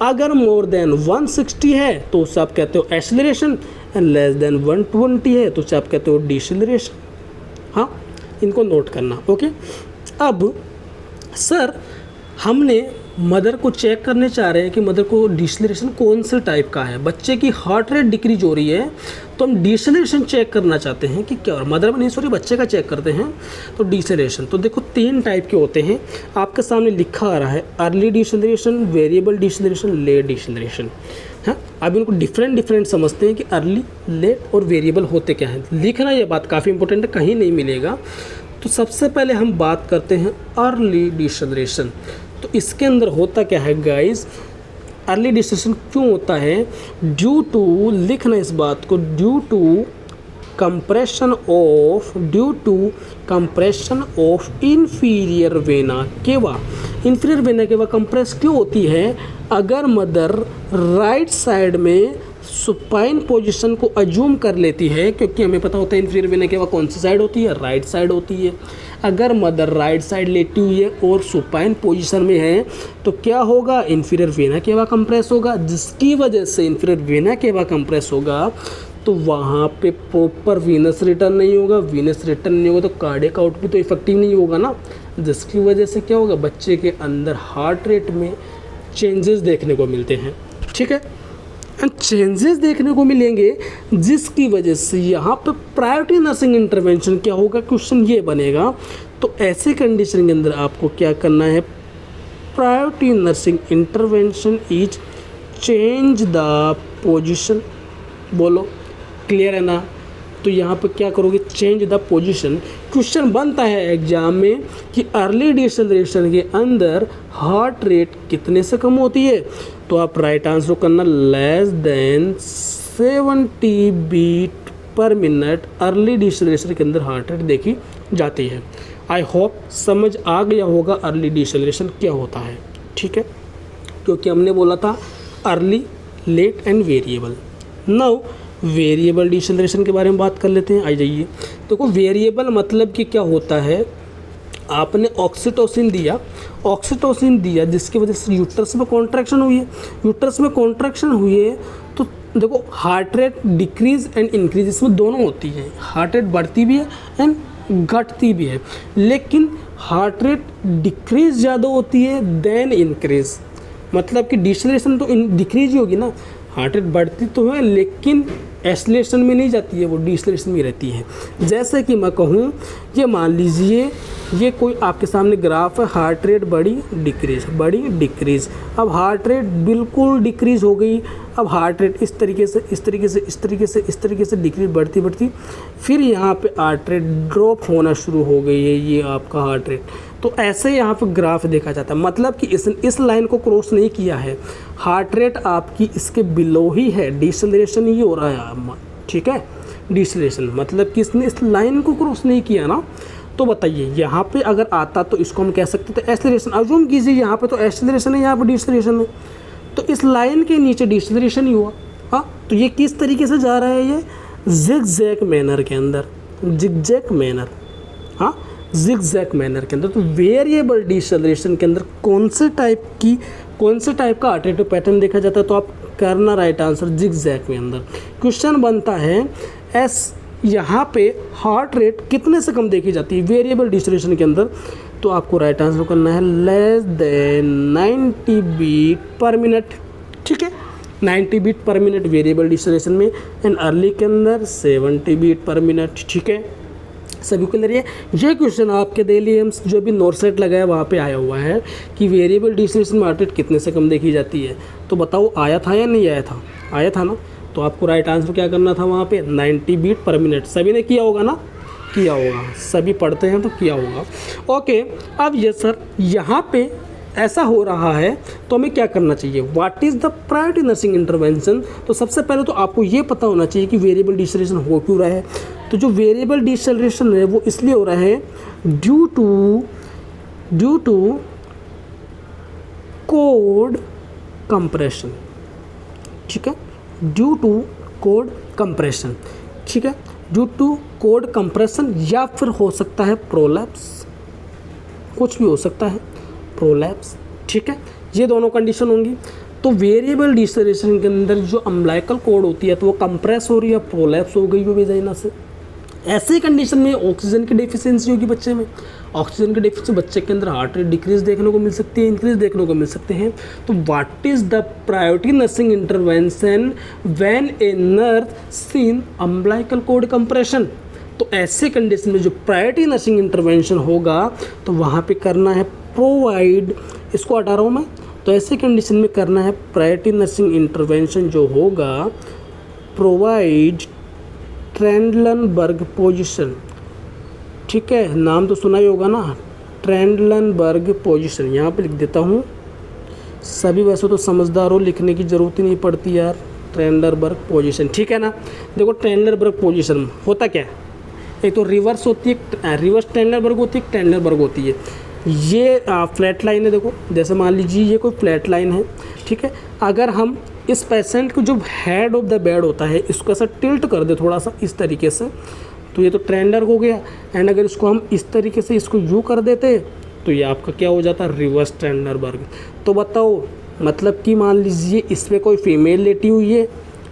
अगर मोर देन 160 है तो उससे आप कहते हो एक्सेलरेशन, एंड लेस देन 120 है तो उससे आप कहते हो डिसेलरेशन। हाँ, इनको नोट करना, ओके। अब सर हमने मदर को चेक करने चाह रहे हैं कि मदर को डिसेलरेशन कौन से टाइप का है, बच्चे की हार्ट रेट डिक्रीज हो रही है तो हम डिसेलरेशन चेक करना चाहते हैं कि क्या, और मदर में नहीं सॉरी बच्चे का चेक करते हैं। तो डिसेलरेशन तो देखो 3 टाइप के होते हैं, आपके सामने लिखा आ रहा है, early deceleration, variable deceleration, late deceleration. हाँ, अब इनको डिफरेंट समझते हैं कि अर्ली, लेट और वेरिएबल होते क्या हैं। लिखना ये बात काफ़ी इंपॉर्टेंट है, कहीं नहीं मिलेगा। तो सबसे पहले हम बात करते हैं अर्ली डिसेलरेशन। तो इसके अंदर होता क्या है गाइस, अर्ली डिसेलरेशन क्यों होता है, ड्यू टू, लिखना इस बात को, due to compression of inferior vena cava. Inferior vena cava compress क्यों होती है, अगर मदर राइट साइड में सुपाइन पोजीशन को अज्यूम कर लेती है, क्योंकि हमें पता होता है इंफीरियर वेना केवा कौन सी साइड होती है, राइट साइड होती है। अगर मदर राइट साइड लेटी हुई है और सुपाइन पोजीशन में है तो क्या होगा, इंफीरियर वेना केवा कंप्रेस होगा, जिसकी वजह से इंफीरियर वेना केवा कंप्रेस होगा तो वहाँ पे प्रॉपर वीनस रिटर्न नहीं होगा। वीनस रिटर्न नहीं होगा तो कार्डियक आउटपुट तो इफेक्टिव नहीं होगा ना, जिसकी वजह से क्या होगा, बच्चे के अंदर हार्ट रेट में चेंजेस देखने को मिलते हैं, ठीक है। एंड चेंजेस देखने को मिलेंगे जिसकी वजह से यहाँ पे प्रायोरिटी नर्सिंग इंटरवेंशन क्या होगा, क्वेश्चन ये बनेगा। तो ऐसे कंडीशन के अंदर आपको क्या करना है, priority nursing intervention is change the position, बोलो क्लियर है ना। तो यहाँ पे क्या करोगे, चेंज द पोजीशन। क्वेश्चन बनता है एग्जाम में कि अर्ली डिसेलरेशन के अंदर हार्ट रेट कितने से कम होती है, तो आप राइट आंसर करना less than 70 beat per minute early deceleration के अंदर हार्ट रेट देखी जाती है। आई होप समझ आ गया होगा अर्ली डिसेलरेशन क्या होता है, ठीक है, क्योंकि हमने बोला था early, late and variable. Now variable deceleration के बारे में बात कर लेते हैं, आ जाइए। देखो वेरिएबल मतलब कि क्या होता है, आपने ऑक्सीटोसिन दिया जिसकी वजह से यूट्रस में कॉन्ट्रैक्शन हुई है, यूट्रस में कॉन्ट्रैक्शन हुई है तो देखो heart rate decrease and increase इसमें दोनों होती है, हार्ट रेट बढ़ती भी है एंड घटती भी है, लेकिन हार्ट रेट डिक्रीज ज़्यादा होती है देन इंक्रीज, मतलब कि डिसेलरेशन तो डिक्रीज ही होगी ना, हार्ट रेट बढ़ती तो है लेकिन एक्सेलरेशन में नहीं जाती है, वो डिसेलरेशन में रहती है। जैसे कि मैं कहूँ, ये मान लीजिए ये कोई आपके सामने ग्राफ है, हार्ट रेट बढ़ी डिक्रीज, अब हार्ट रेट बिल्कुल डिक्रीज हो गई, अब हार्ट रेट इस तरीके से डिक्रीज बढ़ती फिर यहाँ पे हार्ट रेट ड्रॉप होना शुरू हो गई है, ये आपका हार्ट रेट। तो ऐसे यहाँ पे ग्राफ देखा जाता है, मतलब कि इस लाइन को क्रॉस नहीं किया है, हार्ट रेट आपकी इसके बिलो ही है, डिसेलरेशन ही हो रहा है, ठीक है, डिसलेशन, मतलब कि इसने इस लाइन को क्रॉस नहीं किया ना। तो बताइए यहाँ पे अगर आता तो इसको हम कह सकते थे एक्सेलरेशन। अज्यूम कीजिए यहाँ पे तो एक्सेलरेशन है, यहाँ पे डिसलेशन है, तो इस लाइन के नीचे डिसलेशन ही हुआ। हाँ, तो ये किस तरीके से जा रहा है, ये जिगजैग मैनर के अंदर, जिगजैग मैनर, हाँ जिगजैग मैनर के अंदर। तो वेरिएबल डिसलेशन के अंदर कौन से टाइप का अल्टरनेटिव पैटर्न देखा जाता है, तो आप करना राइट आंसर जिगजैग के अंदर। क्वेश्चन बनता है एस, यहाँ पे हार्ट रेट कितने से कम देखी जाती है वेरिएबल डिसलेशन के अंदर, तो आपको राइट आंसर करना है less than 90 beat per minute. ठीक है, 90 बीट पर मिनट वेरिएबल डिसलेशन में, एंड अर्ली के अंदर 70 बीट पर मिनट। ठीक है, सभी को ले रही है। ये क्वेश्चन आपके डेली एम्स जो भी नोट सेट लगा है वहाँ पे आया हुआ है कि वेरिएबल डिसलेशन में हार्ट रेट कितने से कम देखी जाती है। तो बताओ आया था या नहीं आया था, आया था ना। तो आपको राइट आंसर क्या करना था वहाँ पे 90 बीट पर मिनट। सभी ने किया होगा ना, किया होगा, सभी पढ़ते हैं तो किया होगा। ओके, अब ये सर यहाँ पे ऐसा हो रहा है तो हमें क्या करना चाहिए, what is the priority nursing intervention. तो सबसे पहले तो आपको ये पता होना चाहिए कि वेरिएबल डिसलेशन हो क्यों रहा है। तो जो वेरिएबल डिसलेशन है वो इसलिए हो रहा है ड्यू टू कोड कंप्रेशन। ठीक है, ड्यू टू कोड कंप्रेशन। ठीक है, ड्यू टू कोड कंप्रेशन, या फिर हो सकता है प्रोलैप्स, कुछ भी हो सकता है, प्रोलैप्स। ठीक है, ये दोनों कंडीशन होंगी। तो वेरिएबल डिसलेशन के अंदर जो अम्बिलिकल कॉर्ड होती है तो वो कंप्रेस हो रही है, प्रोलैप्स हो गई वो वेजाइना से। ऐसे कंडीशन में ऑक्सीजन की डेफिशिएंसी होगी बच्चे में, ऑक्सीजन की डेफिशिएंसी बच्चे के अंदर हार्ट रेट डिक्रीज देखने को मिल सकती है, इंक्रीज देखने को मिल सकते हैं। तो what is the priority nursing intervention when a nurse seen umbilical cord compression. तो ऐसे कंडीशन में जो प्रायोरिटी नर्सिंग इंटरवेंशन होगा तो वहाँ पे करना है प्रोवाइड, इसको हटा रहा हूँ मैं, तो ऐसे कंडीशन में करना है प्रायोरिटी नर्सिंग इंटरवेंशन जो होगा प्रोवाइड ट्रेंडलनबर्ग पोजीशन। ठीक है, नाम तो सुना ही होगा ना, ट्रेंडलनबर्ग पोजीशन। यहाँ पे लिख देता हूँ, सभी वैसे तो समझदार हो, लिखने की ज़रूरत ही नहीं पड़ती यार, ट्रेंडलनबर्ग पोजीशन। ठीक है ना, देखो ट्रेंडलनबर्ग पोजीशन होता क्या है, एक तो रिवर्स होती है, रिवर्स ट्रेंडलनबर्ग होती है, ट्रेंडलनबर्ग होती है। ये फ्लैट लाइन है, देखो जैसे मान लीजिए ये कोई फ्लैट लाइन है। ठीक है, अगर हम इस पेशेंट को जो हेड ऑफ द बेड होता है इसको ऐसा टिल्ट कर दे थोड़ा सा इस तरीके से, तो ये तो ट्रेंडर हो गया। एंड अगर इसको हम इस तरीके से इसको यू कर देते तो ये आपका क्या हो जाता है, रिवर्स ट्रेंडलनबर्ग। तो बताओ, मतलब कि मान लीजिए इसमें कोई फीमेल लेटी हुई है,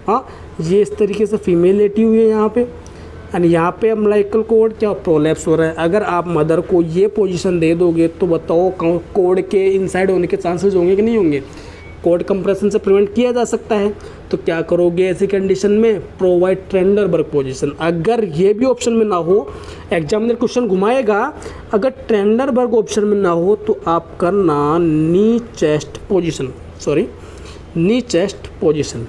हाँ ये इस तरीके से फीमेल लेटी हुई है यहाँ पे, एंड यहाँ पे अम्बिलिकल कॉर्ड क्या प्रोलैप्स हो रहा है। अगर आप मदर को ये पोजीशन दे दोगे तो बताओ कॉर्ड के इनसाइड होने के चांसेस होंगे कि नहीं होंगे, कॉर्ड कंप्रेशन से प्रिवेंट किया जा सकता है। तो क्या करोगे ऐसी कंडीशन में, प्रोवाइड ट्रेंडलनबर्ग पोजीशन। अगर ये भी ऑप्शन में ना हो, एग्जामिनर क्वेश्चन घुमाएगा, अगर ट्रेंडलनबर्ग ऑप्शन में ना हो तो आप करना नी चेस्ट पोजीशन, सॉरी नी चेस्ट पोजीशन,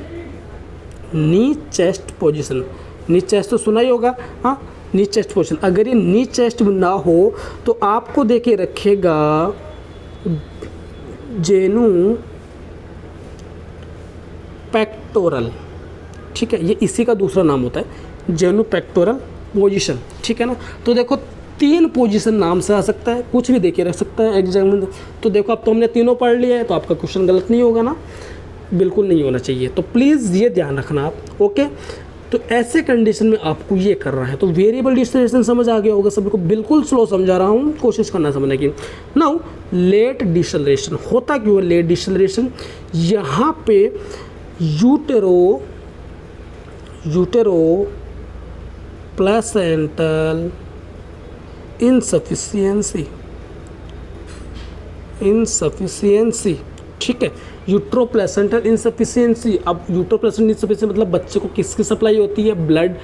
नी चेस्ट पोजीशन। नी चेस्ट तो सुना ही होगा, हाँ नी चेस्ट पोजीशन। अगर ये नी चेस्ट ना हो तो आपको देके रखेगा जेनु पेक्टोरल। ठीक है, ये इसी का दूसरा नाम होता है जेनु पेक्टोरल पोजीशन। ठीक है ना, तो देखो 3 पोजीशन नाम से आ सकता है, कुछ भी देके रख सकता है एग्जाम में। तो देखो अब तो हमने तीनों पढ़ लिया है तो आपका क्वेश्चन गलत नहीं होगा ना, बिल्कुल नहीं होना चाहिए। तो प्लीज़ ये ध्यान रखना आप। ओके, तो ऐसे कंडीशन में आपको ये करना है। तो वेरिएबल डिसलेशन समझ आ गया होगा सभी को, बिल्कुल स्लो समझा रहा हूँ, कोशिश करना समझने की। नाउ लेट डिसलेशन होता क्यों है, लेट डिसलेशन यहाँ पे यूटेरो प्लेसेंटल इनसफिशियंसी। ठीक है, यूट्रोप्लेसेंटल इनसफिशियंसी। अब यूट्रोप्लेसेंटल इनसफिशियंसी मतलब बच्चे को किसकी सप्लाई होती है, ब्लड,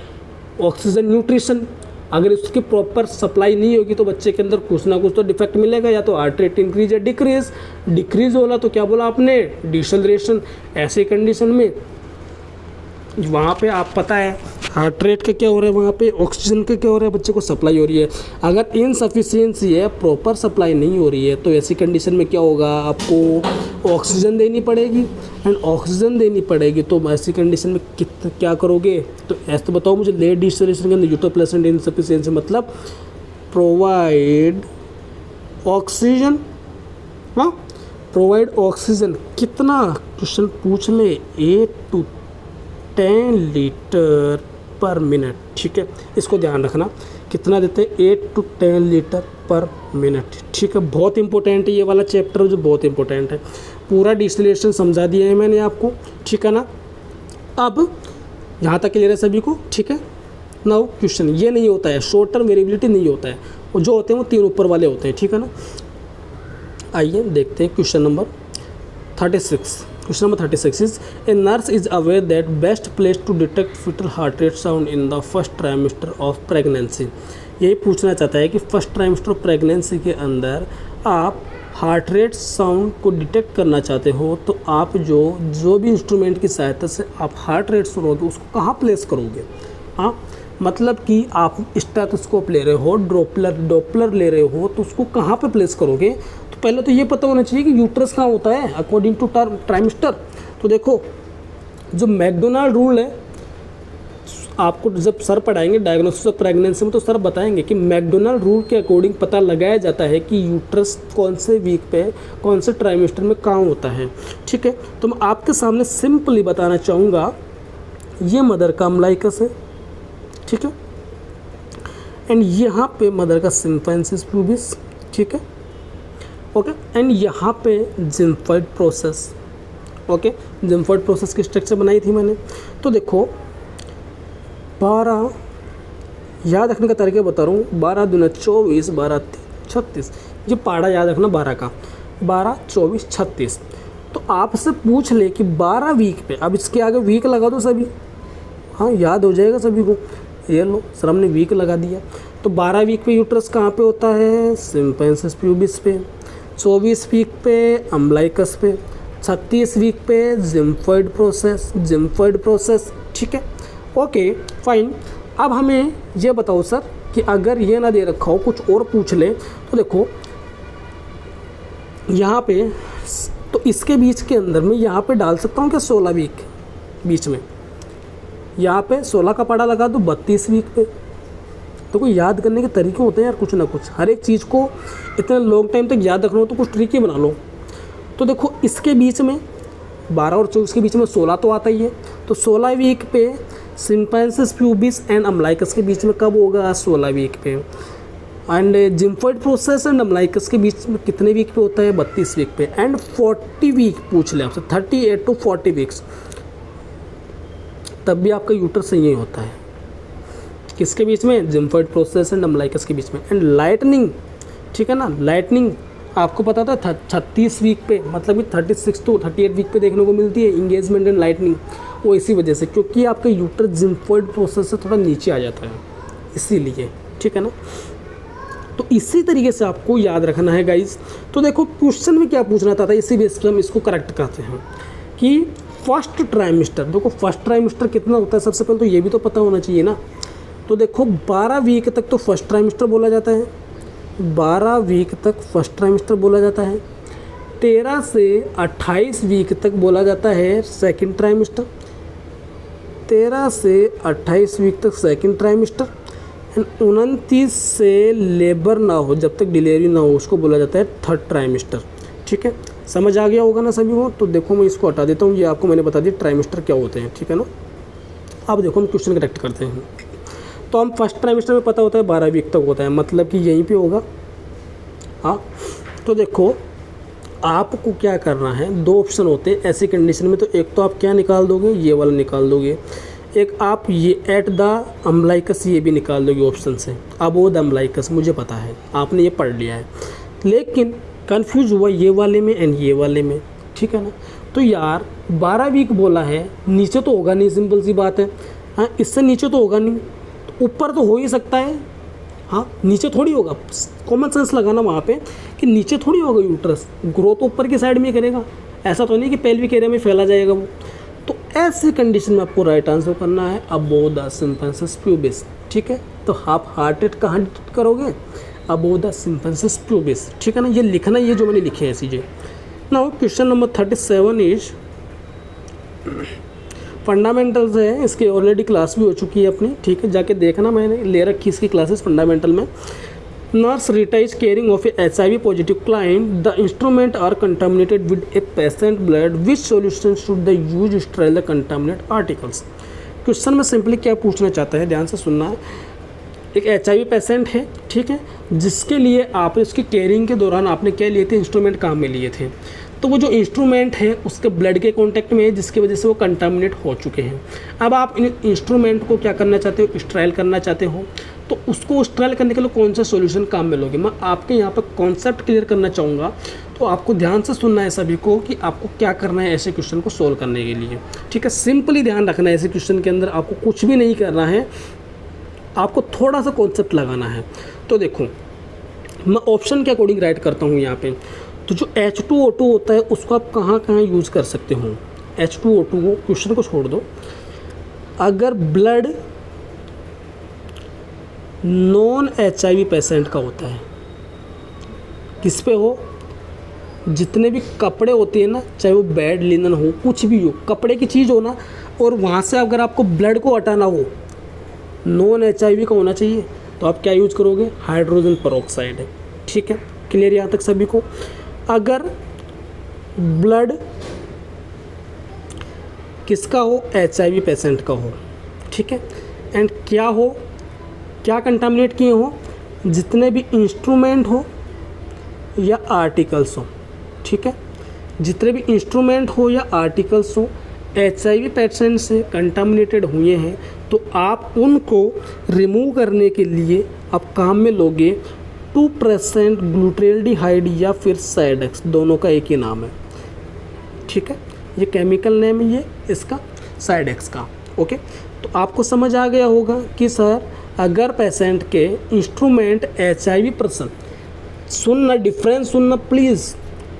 ऑक्सीजन, न्यूट्रिशन। अगर इसकी प्रॉपर सप्लाई नहीं होगी तो बच्चे के अंदर कुछ ना कुछ तो डिफेक्ट मिलेगा, या तो हार्ट रेट इंक्रीज या डिक्रीज होला तो क्या बोला आपने, डिसलेशन। ऐसे कंडीशन में वहाँ पे आप पता है हार्ट रेट का क्या हो रहा है, वहाँ पे ऑक्सीजन का क्या हो रहा है, बच्चे को सप्लाई हो रही है। अगर इनसफिशियंसी है, प्रॉपर सप्लाई नहीं हो रही है, तो ऐसी कंडीशन में क्या होगा, आपको ऑक्सीजन देनी पड़ेगी। एंड ऑक्सीजन देनी पड़ेगी तो ऐसी कंडीशन में क्या करोगे, तो ऐसे तो बताओ मुझे, लेट डिस्टिलेशन के अंदर यूट्रोप्लेसेंट इनसफिशियंसी मतलब प्रोवाइड ऑक्सीजन, हाँ प्रोवाइड ऑक्सीजन कितना, क्वेश्चन पूछ ले 8 to 10 लीटर पर मिनट, ठीक है, इसको ध्यान रखना कितना देते हैं, 8 to 10 लीटर पर मिनट, ठीक है। बहुत इंपॉर्टेंट है ये वाला चैप्टर, जो बहुत इंपॉर्टेंट है। पूरा डिस्टिलेशन समझा दिया है मैंने आपको, ठीक है ना। अब यहाँ तक क्लियर है सभी को, ठीक है। नाउ क्वेश्चन ये नहीं होता है, शॉर्ट टर्म वेरिएबिलिटी नहीं होता है, वो जो होते हैं वो 3 ऊपर वाले होते हैं, ठीक है ना। आइए देखते हैं question number 36। Question number 36 is, a nurse is aware that best place to detect fetal heart rate sound in the first trimester of pregnancy। यही पूछना चाहता है कि फर्स्ट ट्राइमेस्टर ऑफ प्रेगनेंसी के अंदर आप हार्ट रेट साउंड को detect करना चाहते हो, तो आप जो भी इंस्ट्रूमेंट की सहायता से आप हार्ट रेट सुनोगे उसको कहाँ प्लेस करोगे। हाँ, मतलब कि आप स्टेथोस्कोप ले रहे हो, डॉपलर ले रहे हो, तो उसको कहाँ पे प्लेस करोगे। तो पहले तो ये पता होना चाहिए कि यूट्रस कहाँ होता है अकॉर्डिंग टू ट्राइमेस्टर। तो देखो जो मैकडोनाल्ड रूल है, आपको जब सर पढ़ाएंगे डायग्नोसिस ऑफ प्रेगनेंसी में, तो सर बताएंगे कि मैकडोनाल्ड रूल के अकॉर्डिंग पता लगाया जाता है कि यूट्रस कौन से वीक पे, कौन से ट्राइमेस्टर में कहाँ होता है, ठीक है। तो मैं आपके सामने सिंपली बताना चाहूँगा, ये मदर का अम्लाइकस है, ठीक है, एंड यहाँ पे मदर का सिम्फेंसिस प्यूबिस, ठीक है, ओके, एंड यहाँ पे जिम्फॉइड प्रोसेस, ओके। जिम्फॉइड प्रोसेस की स्ट्रक्चर बनाई थी मैंने। तो देखो 12 याद रखने का तरीका बता रहा हूँ, 12 दूना 24, 12 36, ये पहाड़ा याद रखना 12 का, 12 24 36। तो आपसे पूछ ले कि 12 वीक पे, अब इसके आगे वीक लगा दो सभी, हाँ याद हो जाएगा सभी को। ये लो सर हमने वीक लगा दिया। तो 12 वीक पे यूट्रस कहाँ पे होता है, सिम्फेंसिस प्यूबिस पे, 24 वीक पे अम्लाइकस पे, 36 वीक पे जिम्फॉइड प्रोसेस, ठीक है, ओके फाइन। अब हमें ये बताओ सर कि अगर ये ना दे रखा हो, कुछ और पूछ ले, तो देखो यहाँ पे, तो इसके बीच के अंदर में यहाँ पे डाल सकता हूँ क्या 16 वीक बीच में, यहाँ पे 16 का पढ़ा लगा दो 32 वीक पे। तो कोई याद करने के तरीके होते हैं यार, कुछ ना कुछ, हर एक चीज़ को इतने लॉन्ग टाइम तक याद रखना हो तो कुछ ट्रिक ही बना लो। तो देखो इसके बीच में 12 और 24 के बीच में 16 तो आता ही है, तो 16 वीक पे सिम्फेंसिस प्यूबिस एंड अम्लाइकस के बीच में कब होगा, 16 वीक पे। एंड जिम्फॉइड प्रोसेस एंड अम्लाइकस के बीच में कितने वीक पे होता है, 32 वीक पे। एंड 40 वीक पूछ ले आपसे, 38 to 40 वीक्स, तब भी आपका यूट्रस यही होता है, किसके बीच में, जिम्फॉइड प्रोसेस एंड अम्लाइकस के बीच में। एंड लाइटनिंग, ठीक है ना, लाइटनिंग आपको पता था 36 वीक पे, मतलब कि 36 to 38 वीक पे देखने को मिलती है इंगेजमेंट एंड लाइटनिंग। वो इसी वजह से, क्योंकि आपका यूट्रस जिम्फॉइड प्रोसेस से थोड़ा नीचे आ जाता है, इसीलिए, ठीक है ना। तो इसी तरीके से आपको याद रखना है गाइज। तो देखो क्वेश्चन में क्या पूछना था, इसी बेस पर हम इसको करेक्ट करते हैं कि फर्स्ट ट्राइमेस्टर, देखो फर्स्ट ट्राइमेस्टर कितना होता है, सबसे पहले तो ये भी तो पता होना चाहिए ना। तो देखो 12 वीक तक तो फर्स्ट ट्राइमेस्टर बोला जाता है, 12 वीक तक फर्स्ट ट्राइमेस्टर बोला जाता है, 13 से 28 वीक तक बोला जाता है सेकंड ट्राइमेस्टर, 13 से 28 वीक तक सेकंड ट्राइमेस्टर। एंड 29 से लेबर ना हो, जब तक डिलीवरी ना हो, उसको बोला जाता है थर्ड ट्राइमेस्टर, ठीक है। समझ आ गया होगा ना सभी को। तो देखो मैं इसको हटा देता हूँ, ये आपको मैंने बता दिया ट्राइमेस्टर क्या होते हैं, ठीक है ना। अब देखो हम क्वेश्चन करेक्ट करते हैं। तो हम फर्स्ट ट्राइमेस्टर में पता होता है 12 वीक तक होता है, मतलब कि यहीं पे होगा, हाँ। तो देखो आपको क्या करना है, 2 ऑप्शन होते हैं ऐसी कंडीशन में। तो एक तो आप क्या निकाल दोगे, ये वाला निकाल दोगे, एक आप ये एट द अम्लाइकस ये भी निकाल दोगे ऑप्शन से। अबोव द अम्लाइकस मुझे पता है, आपने ये पढ़ लिया है, लेकिन कन्फ्यूज़ हुआ ये वाले में एंड ये वाले में, ठीक है ना। तो यार 12 वीक बोला है, नीचे तो होगा नहीं, सिंपल सी बात है, हाँ इससे नीचे तो होगा नहीं, तो ऊपर तो हो ही सकता है, हाँ नीचे थोड़ी होगा। कॉमन सेंस लगाना वहाँ पे कि नीचे थोड़ी होगा यूट्रस, ग्रोथ ऊपर की साइड में करेगा, ऐसा तो नहीं कि पेल्विक एरिया में फैला जाएगा वो। तो ऐसी कंडीशन में आपको राइट आंसर करना है अबोव द सिम्फेसिस प्यूबिस, ठीक है। तो हाफ हार्टेड कहाँ डिटेक्ट करोगे, अबोव द सिम्फेसिस प्यूबिस, ठीक है ना। ये लिखना, ये जो मैंने लिखे हैं चीज़ें। Now question number 37 is fundamentals है, इसकी ऑलरेडी क्लास भी हो चुकी है अपनी, ठीक है, जाके देखना, मैंने ले रखी इसकी क्लासेस फंडामेंटल में। Nurse retires caring of a HIV positive client, the instrument are contaminated with a patient blood, which solution should the use sterile the contaminate articles. Question में सिंपली क्या पूछना चाहता है, ध्यान से सुनना है। एक HIV पेशेंट है, ठीक है, जिसके लिए आप इसकी केयरिंग के दौरान आपने क्या लिए थे, इंस्ट्रूमेंट काम में लिए थे। तो वो जो इंस्ट्रूमेंट है उसके ब्लड के कांटेक्ट में है, जिसकी वजह से वो कंटामिनेट हो चुके हैं। अब आप इन इंस्ट्रूमेंट को क्या करना चाहते हो, स्ट्राइल करना चाहते हो। तो उसको स्ट्राइल करने के लिए कौन सा सॉल्यूशन काम में लोगे, मैं आपके यहाँ पर कॉन्सेप्ट क्लियर करना चाहूँगा। तो आपको ध्यान से सुनना है सभी को कि आपको क्या करना है ऐसे क्वेश्चन को सोल्व करने के लिए, ठीक है। सिंपली ध्यान रखना है, ऐसे क्वेश्चन के अंदर आपको कुछ भी नहीं करना है, आपको थोड़ा सा कॉन्सेप्ट लगाना है। तो देखो, मैं ऑप्शन के अकॉर्डिंग राइट करता हूँ यहाँ पे। तो जो H2O2 होता है उसको आप कहाँ कहाँ यूज़ कर सकते हो। H2O2 को, क्वेश्चन को छोड़ दो, अगर ब्लड नॉन HIV पेशेंट का होता है, किस पे हो, जितने भी कपड़े होते हैं ना, चाहे वो बेड लिनन हो, कुछ भी हो, कपड़े की चीज़ हो ना, और वहाँ से अगर आपको ब्लड को हटाना हो, नॉन HIV का होना चाहिए, तो आप क्या यूज़ करोगे, हाइड्रोजन पेरोक्साइड है, ठीक है। क्लियर यहाँ तक सभी को। अगर ब्लड किसका हो, HIV पेशेंट का हो, ठीक है, एंड क्या हो, क्या कंटामिनेट किए हो, जितने भी इंस्ट्रूमेंट हो या आर्टिकल्स हो, ठीक है, जितने भी इंस्ट्रूमेंट हो या आर्टिकल्स हो HIV पेशेंट से कंटामिनेटेड हुए हैं, तो आप उनको रिमूव करने के लिए आप काम में लोगे 2% ग्लूटाल्डिहाइड या फिर साइडेक्स, दोनों का एक ही नाम है, ठीक है। ये केमिकल नेम है ये इसका, साइडेक्स का, ओके। तो आपको समझ आ गया होगा कि सर अगर पेशेंट के इंस्ट्रूमेंट HIV पर्सन, सुनना डिफरेंस सुनना प्लीज़,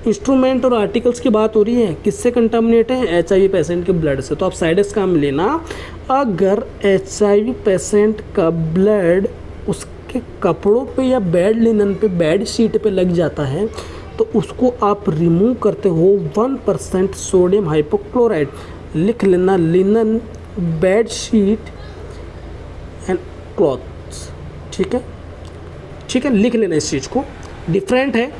इंस्ट्रूमेंट और आर्टिकल्स की बात हो रही है, किससे कंटामिनेट है, HIV पेशेंट के ब्लड से। तो आप साइडेक्स काम लेना। अगर HIV पेशेंट का ब्लड उसके कपड़ों पे या बेड लिनन पे, बेड शीट पे लग जाता है, तो उसको आप रिमूव करते हो 1% सोडियम हाइपोक्लोराइड, लिख लेना, linen, bed sheet and clothes, ठीक है, ठीक है, लिख लेना इस चीज़ को। डिफरेंट है,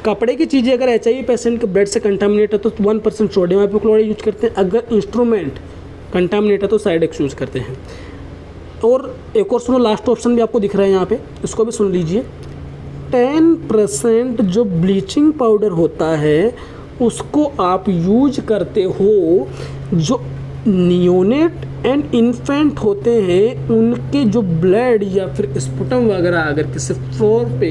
कपड़े की चीज़ें अगर HIV पेशेंट के ब्लड से कंटामिनेट है तो 1% सोडियम हाइपोक्लोराइड यूज करते हैं, अगर इंस्ट्रूमेंट कंटामिनेट है तो साइडेक्स यूज़ करते हैं। और एक और सुनो, लास्ट ऑप्शन भी आपको दिख रहा है यहाँ पे, इसको भी सुन लीजिए। 10% जो ब्लीचिंग पाउडर होता है उसको आप यूज करते हो, जो नियोनेट एंड इन्फेंट होते हैं उनके जो ब्लड या फिर स्पुटम वगैरह अगर किसी फ्लोर पे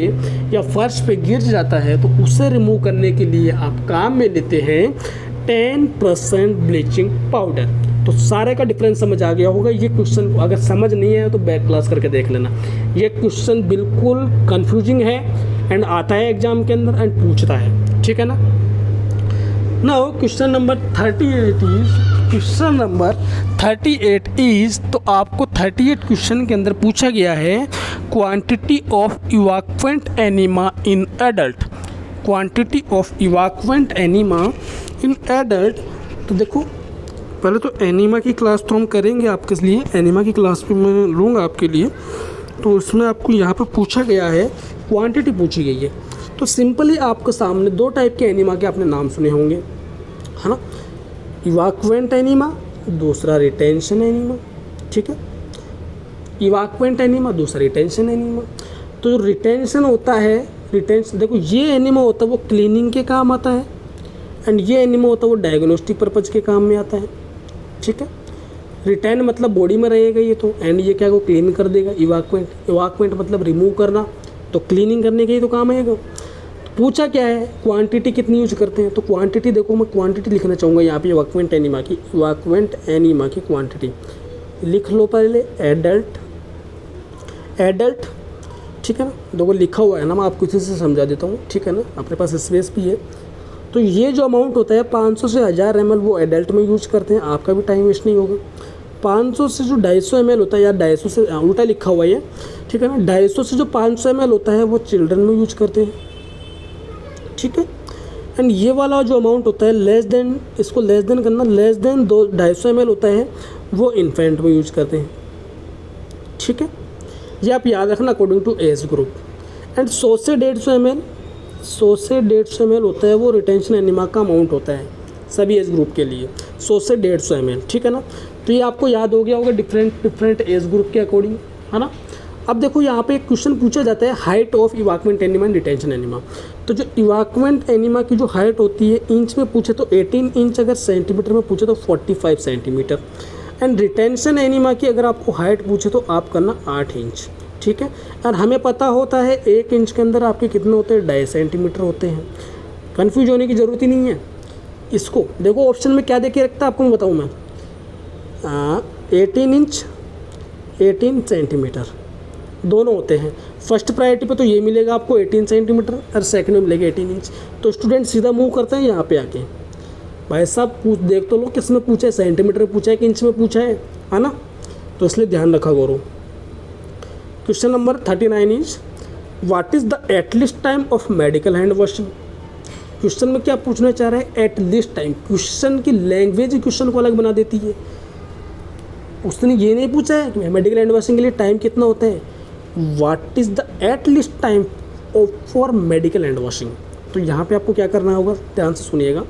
या फर्श पे गिर जाता है तो उसे रिमूव करने के लिए आप काम में लेते हैं 10% ब्लीचिंग पाउडर। तो सारे का डिफरेंस समझ आ गया होगा। ये क्वेश्चन अगर समझ नहीं आया तो बैक क्लास करके देख लेना। ये क्वेश्चन बिल्कुल कंफ्यूजिंग है एंड आता है एग्जाम के अंदर एंड पूछता है, ठीक है ना। नाउ क्वेश्चन नंबर 38 इज, तो आपको 38 क्वेश्चन के अंदर पूछा गया है quantity of evacuant enema in adult. Quantity of evacuant enema in adult. तो देखो पहले तो एनीमा की क्लास तो हम करेंगे आपके लिए, एनीमा की क्लास भी मैं लूँगा आपके लिए। तो उसमें आपको यहाँ पर पूछा गया है, क्वांटिटी पूछी गई है। तो सिंपली आपके सामने दो टाइप के एनीमा के आपने नाम सुने होंगे, है ना, इवाक्वेंट एनीमा, दूसरा रिटेंशन एनीमा, ठीक है। इवाक्वेंट एनीमा, दूसरा रिटेंशन एनीमा। तो जो रिटेंशन होता है, रिटेंशन देखो ये एनीमा होता है वो क्लीनिंग के काम आता है एंड ये एनीमा होता है वो डायग्नोस्टिक पर्पज़ के काम में आता है, ठीक है। रिटेन मतलब बॉडी में रहेगा ये तो, एंड ये क्या को क्लीन कर देगा। इवाक्वेंट मतलब रिमूव करना, तो क्लीनिंग करने के ही तो काम आएगा। पूछा क्या है, क्वांटिटी कितनी यूज करते हैं। तो क्वांटिटी देखो मैं क्वांटिटी लिखना चाहूँगा यहाँ पे इवाक्वेंट एनीमा की क्वांटिटी लिख लो पहले। एडल्ट, ठीक है ना, देखो लिखा हुआ है ना, मैं आपको इसी से समझा देता हूँ, ठीक है ना, अपने पास स्पेस भी है। तो तो ये जो अमाउंट होता है 500 से 1000 ml वो एडल्ट में यूज करते हैं, आपका भी टाइम वेस्ट नहीं होगा। 500 से जो 250 ml होता है, या 250 से उल्टा लिखा हुआ है, ठीक है ना, 250 से जो 500 ml होता है वो चिल्ड्रन में यूज करते हैं, ठीक है। एंड ये वाला जो अमाउंट होता है लेस देन, इसको लेस देन करना, लेस देन 250 ml होता है वो इन्फेंट में यूज करते हैं, ठीक है। ये आप याद रखना according to age group. And 100 से 150 ml, 100 से 150 ml होता है वो रिटेंशन एनीमा का अमाउंट होता है सभी एज ग्रुप के लिए, 100 से 150 ml, ठीक है ना। तो ये आपको याद हो गया होगा डिफरेंट एज ग्रुप के अकॉर्डिंग, है ना। अब देखो यहाँ पे एक क्वेश्चन पूछा जाता है height of evacuant enema and retention enema. तो जो इवाक्वेंट एनीमा की जो हाइट होती है इंच में पूछे तो 18 इंच, अगर सेंटीमीटर में पूछे तो 45 सेंटीमीटर। एंड रिटेंशन एनीमा की अगर आपको हाइट पूछे तो आप करना 8 इंच, ठीक है। और हमें पता होता है 1 इंच के अंदर आपके कितने होते हैं, 2.5 सेंटीमीटर होते हैं। कन्फ्यूज होने की ज़रूरत ही नहीं है। इसको देखो ऑप्शन में क्या देके रखता है आपको मैं बताऊँ मैं, 18 इंच 18 सेंटीमीटर दोनों होते हैं। फर्स्ट प्रायोरिटी पे तो ये मिलेगा आपको 18 सेंटीमीटर और सेकंड में मिलेगा 18 इंच। तो स्टूडेंट सीधा मूव करते हैं यहाँ पे आके, भाई साहब पूछ देख तो लो किस में पूछा है, सेंटीमीटर में पूछा है कि इंच में पूछा है ना। तो इसलिए ध्यान रखा करो। Question number 39 is what is the at least time of medical hand washing. Question में क्या पूछना चाह रहे हैं, एटलीस्ट टाइम। क्वेश्चन की लैंग्वेज क्वेश्चन को अलग बना देती है। उसने ये नहीं पूछा है कि मेडिकल हैंड वॉशिंग के लिए टाइम कितना होता है, what is the at least time for medical hand washing. तो यहाँ पे आपको क्या करना होगा, ध्यान से सुनिएगा।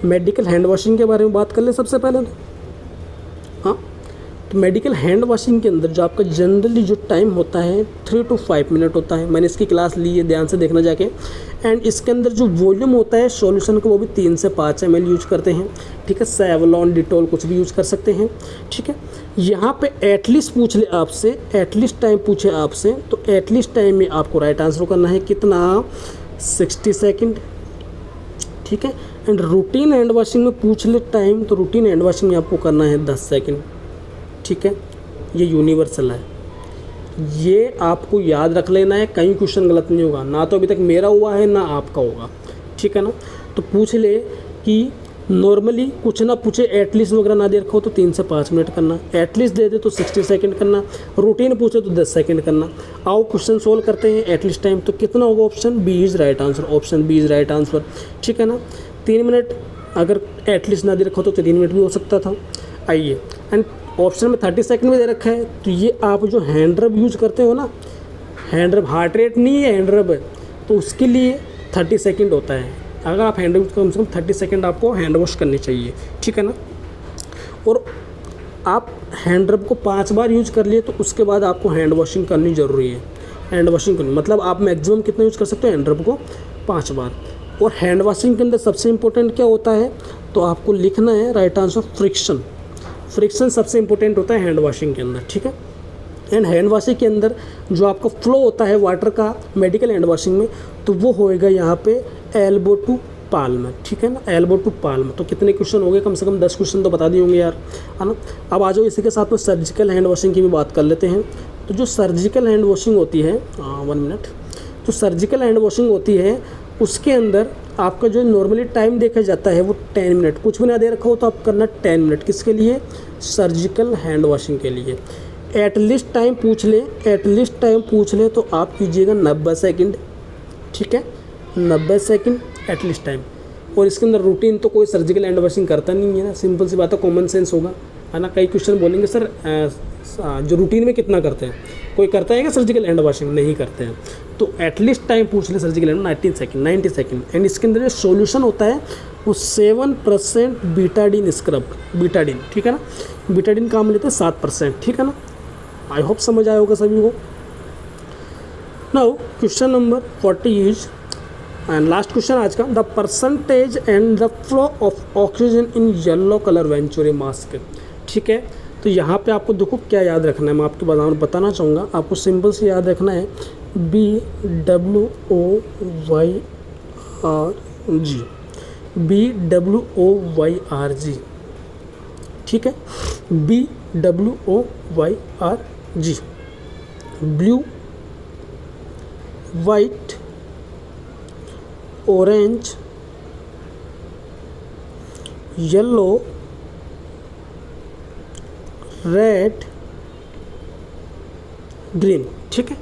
मेडिकल हैंड वॉशिंग के बारे में बात कर ले सबसे पहले तो, हाँ। तो मेडिकल हैंड वॉशिंग के अंदर जो आपका जनरली जो टाइम होता है 3 to 5 मिनट होता है। मैंने इसकी क्लास ली है, ध्यान से देखना जाके। एंड इसके अंदर जो वॉल्यूम होता है सॉल्यूशन का वो भी 3 से 5 ml यूज करते हैं, ठीक है। सेवलॉन, डिटॉल कुछ भी यूज कर सकते हैं, ठीक है। यहाँ पे एटलीस्ट पूछ ले आपसे, एटलीस्ट टाइम पूछे आपसे, तो एटलीस्ट टाइम में आपको राइट आंसर करना है कितना, 60 सेकेंड, ठीक है। एंड रूटीन हैंड वॉशिंग में पूछ ले टाइम, तो रूटीन हैंड वॉशिंग में आपको करना है 10 सेकेंड, ठीक है। ये यूनिवर्सल है, ये आपको याद रख लेना है, कहीं क्वेश्चन गलत नहीं होगा। ना तो अभी तक मेरा हुआ है ना आपका होगा, ठीक है ना। तो पूछ ले कि नॉर्मली कुछ ना पूछे, एटलीस्ट वगैरह ना दे रखो तो 3 से 5 मिनट करना, एटलीस्ट दे दे तो 60 सेकंड करना, रूटीन पूछे तो 10 सेकंड करना। आओ क्वेश्चन सोल्व करते हैं। एटलीस्ट टाइम तो कितना होगा, option B is right answer, option B is right answer, ठीक है ना। 3 मिनट अगर एटलीस्ट ना दे रखो तो 3 मिनट भी हो सकता था। आइए, एंड ऑप्शन में 30 सेकंड में दे रखा है, तो ये आप जो हैंड रब यूज करते हो ना, हैंड रब, हार्ट रेट नहीं है, हैंड रब है, तो उसके लिए 30 सेकंड होता है। अगर आप हैंड यूज कम से कम 30 सेकंड आपको हैंड वॉश करनी चाहिए, ठीक है ना। और आप हैंड रब को 5 बार यूज कर लिए तो उसके बाद आपको हैंड वॉशिंग करनी ज़रूरी है। हैंड वॉशिंग करनी मतलब आप मैक्सिमम कितना यूज़ कर सकते हो, हैंड रब को 5 बार। और हैंड वॉशिंग के अंदर सबसे इंपॉर्टेंट क्या होता है, तो आपको लिखना है राइट आंसर फ्रिक्शन। फ्रिक्शन सबसे इंपॉर्टेंट होता है हैंड वॉशिंग के अंदर, ठीक है। एंड हैंड वॉशिंग के अंदर जो आपका फ्लो होता है वाटर का मेडिकल हैंड वॉशिंग में, तो वो होएगा यहाँ पे एल्बो टू पाल्म, ठीक है ना, एल्बो टू पाल्म। तो कितने क्वेश्चन हो गए, कम से कम 10 क्वेश्चन तो बता दिए होंगे यार, है ना। अब आ जाओ इसी के साथ में सर्जिकल हैंड वॉशिंग की भी बात कर लेते हैं। तो जो सर्जिकल हैंड वॉशिंग होती है, 1 मिनट, जो सर्जिकल हैंड वॉशिंग होती है उसके अंदर आपका जो नॉर्मली टाइम देखा जाता है वो 10 मिनट, कुछ भी ना दे रखा हो तो आप करना 10 मिनट। किसके लिए, सर्जिकल हैंड वॉशिंग के लिए। एटलीस्ट टाइम पूछ ले, एटलीस्ट टाइम पूछ ले तो आप कीजिएगा 90 सेकंड, ठीक है, 90 सेकंड एटलीस्ट टाइम। और इसके अंदर रूटीन तो कोई सर्जिकल हैंड वॉशिंग करता नहीं है ना, सिंपल सी बात है, कॉमन सेंस होगा, है ना। कई क्वेश्चन बोलेंगे सर जो रूटीन में कितना करते हैं, कोई करता है क्या सर्जिकल हैंड वॉशिंग, नहीं करते हैं। तो एटलीस्ट टाइम पूछ ले सर्जिकल हैंड 90 सेकंड। एंड इसके अंदर जो सॉल्यूशन होता है वो 7% बीटाडीन स्क्रब, बीटाडीन, ठीक है ना। बीटाडीन काम लेते हैं 7%, ठीक है ना। आई होप समझ आया होगा सभी को। Now question number 40 is and last question आज का, the percentage and the flow of oxygen in yellow colour venturi mask, ठीक है। तो यहाँ पे आपको देखो क्या याद रखना है, मैं आपको बताना चाहूँगा। आपको सिंपल से याद रखना है BWOYRG, BWOYRG, ठीक है, BWOYRG, blue, white, orange, yellow, red, green. ठीक है,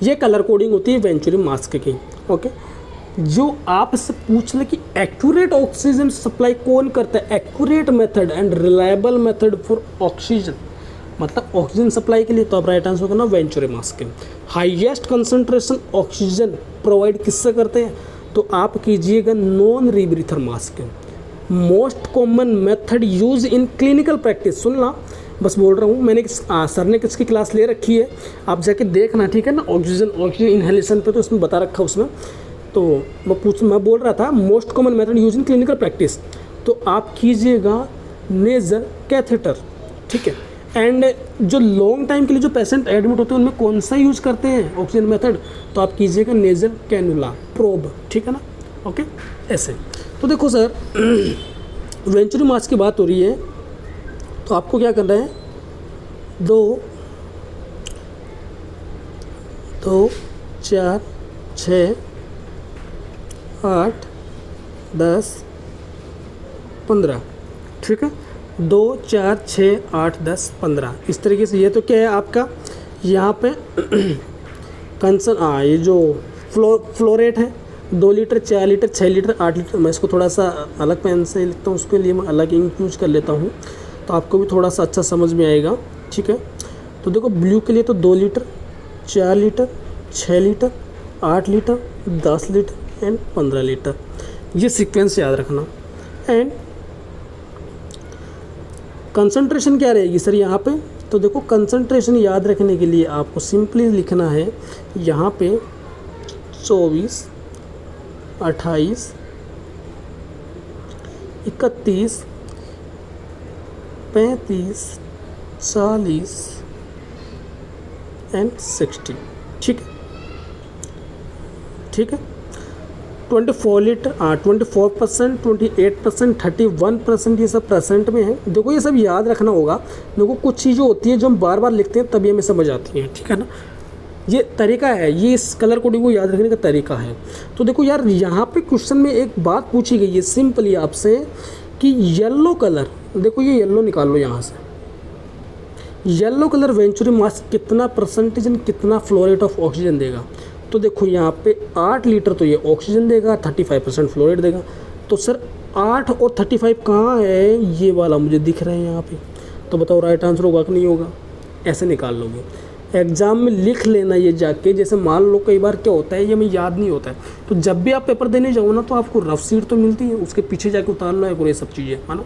ये कलर कोडिंग होती है वेंचुरी मास्क की। ओके, जो आपसे पूछ ले कि एक्यूरेट ऑक्सीजन सप्लाई कौन करता है, accurate method and reliable method for oxygen, मतलब ऑक्सीजन सप्लाई के लिए, तो आप राइट आंसर करना venturi mask. Highest concentration oxygen provide किससे करते हैं, तो आप कीजिएगा non rebreather mask. Most common method use in clinical practice, सुनना बस बोल रहा हूँ, मैंने सर ने किसकी क्लास ले रखी है, आप जाके देखना, ठीक है ना, ऑक्सीजन इनहेलेशन पे, तो उसमें बता रखा उसमें। तो मैं बोल रहा था most common method use in clinical practice, तो आप कीजिएगा नेजल कैथेटर। ठीक है, एंड जो लॉन्ग टाइम के लिए जो पेशेंट एडमिट होते हैं उनमें कौन सा यूज़ करते हैं ऑक्सीजन मेथड, तो आप कीजिएगा नेजल कैनुला प्रोब। ठीक है ना, ओके, ऐसे। तो देखो सर, वेंचुरी मास्क की बात हो रही है, तो आपको क्या करना है, 2, 4, 6, 8, 10, 15। ठीक है, 2, 4, 6, 8, 10, 15 इस तरीके से। ये तो क्या है आपका यहाँ पे ये जो फ्लो रेट है 2 लीटर, 4 लीटर, 6 लीटर, 8 लीटर। मैं इसको थोड़ा सा अलग पेन से लिखता हूँ, उसके लिए मैं अलग इंक यूज कर लेता हूँ, तो आपको भी थोड़ा सा अच्छा समझ में आएगा। ठीक है, तो देखो ब्लू के लिए तो 2 litre, 4 litre, 6 litre, 8 litre, 10 litre and 15 litre, ये सीक्वेंस याद रखना। एंड कंसंट्रेशन क्या रहेगी सर यहाँ पे, तो देखो कंसंट्रेशन याद रखने के लिए आपको सिंपली लिखना है यहाँ पे 24, 28, 31, 35, 40 एंड 60। ठीक है, ठीक है, 24 लीटर, 24%, 28%, 31%, ये सब परसेंट में है। देखो ये सब याद रखना होगा। देखो कुछ चीज़ें होती हैं जो हम बार बार लिखते हैं तभी हमें समझ आती हैं। ठीक है ना, ये तरीका है, ये इस कलर कोडिंग को याद रखने का तरीका है। तो देखो यार, यहाँ पे क्वेश्चन में एक बात पूछी गई है सिंपली आपसे कि येलो कलर, देखो ये येलो निकाल लो यहाँ से, येलो कलर वेंचुरी मास्क कितना परसेंटेज एंड कितना फ्लो रेट ऑफ ऑक्सीजन देगा, तो देखो यहाँ पे 8 लीटर तो ये ऑक्सीजन देगा, 35% फ्लो रेट देगा। तो सर 8 और 35 कहाँ है, ये वाला मुझे दिख रहा है यहाँ पे, तो बताओ राइट आंसर होगा कि नहीं होगा, ऐसे निकाल लोगे। एग्ज़ाम में लिख लेना ये जाके, जैसे मान लो कई बार क्या होता है ये हमें याद नहीं होता है, तो जब भी आप पेपर देने जाओ ना तो आपको रफ सीट तो मिलती है, उसके पीछे जाके उतार लो और ये सब चीज़ें, है ना,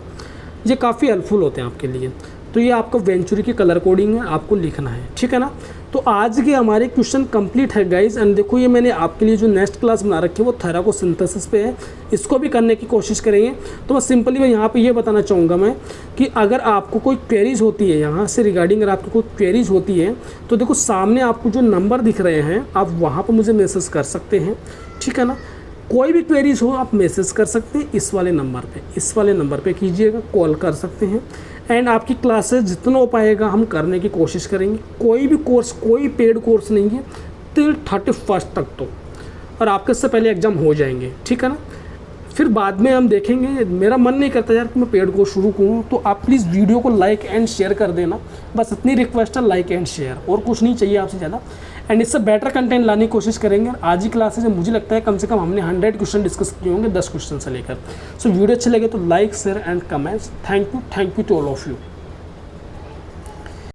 ये काफ़ी हेल्पफुल होते हैं आपके लिए। तो ये आपका वेंचुरी की कलर कोडिंग है, आपको लिखना है। ठीक है ना, तो आज के हमारे क्वेश्चन कंप्लीट है गाइज। एंड देखो ये मैंने आपके लिए जो नेक्स्ट क्लास बना रखी है वो थेराकोसिंथेसिस पे है, इसको भी करने की कोशिश करेंगे। तो मैं सिंपली मैं यहाँ पे ये बताना चाहूँगा मैं कि अगर आपको कोई क्वेरीज होती है यहाँ से रिगार्डिंग, अगर आपको कोई क्वेरीज होती है तो देखो सामने आपको जो नंबर दिख रहे हैं आप वहाँ पर मुझे मैसेज कर सकते हैं। ठीक है ना, कोई भी क्वेरीज हो आप मैसेज कर सकते हैं इस वाले नंबर पे कीजिएगा, कॉल कर सकते हैं। एंड आपकी क्लासेस जितना हो पाएगा हम करने की कोशिश करेंगे। कोई भी कोर्स, कोई पेड कोर्स नहीं है टिल 31 तक तो, और आपके इससे पहले एग्ज़ाम हो जाएंगे। ठीक है ना, फिर बाद में हम देखेंगे। मेरा मन नहीं करता यार कि मैं पेड कोर्स शुरू करूँ, तो आप प्लीज़ वीडियो को लाइक एंड शेयर कर देना, बस इतनी रिक्वेस्ट है, लाइक एंड शेयर, और कुछ नहीं चाहिए आपसे ज़्यादा। एंड इससे बेटर कंटेंट लाने की कोशिश करेंगे। आज की क्लासेस में मुझे लगता है कम से कम हमने 100 क्वेश्चन डिस्कस किए होंगे 10 क्वेश्चन से लेकर। सो वीडियो अच्छे लगे तो like share and comments. Thank you to all of you.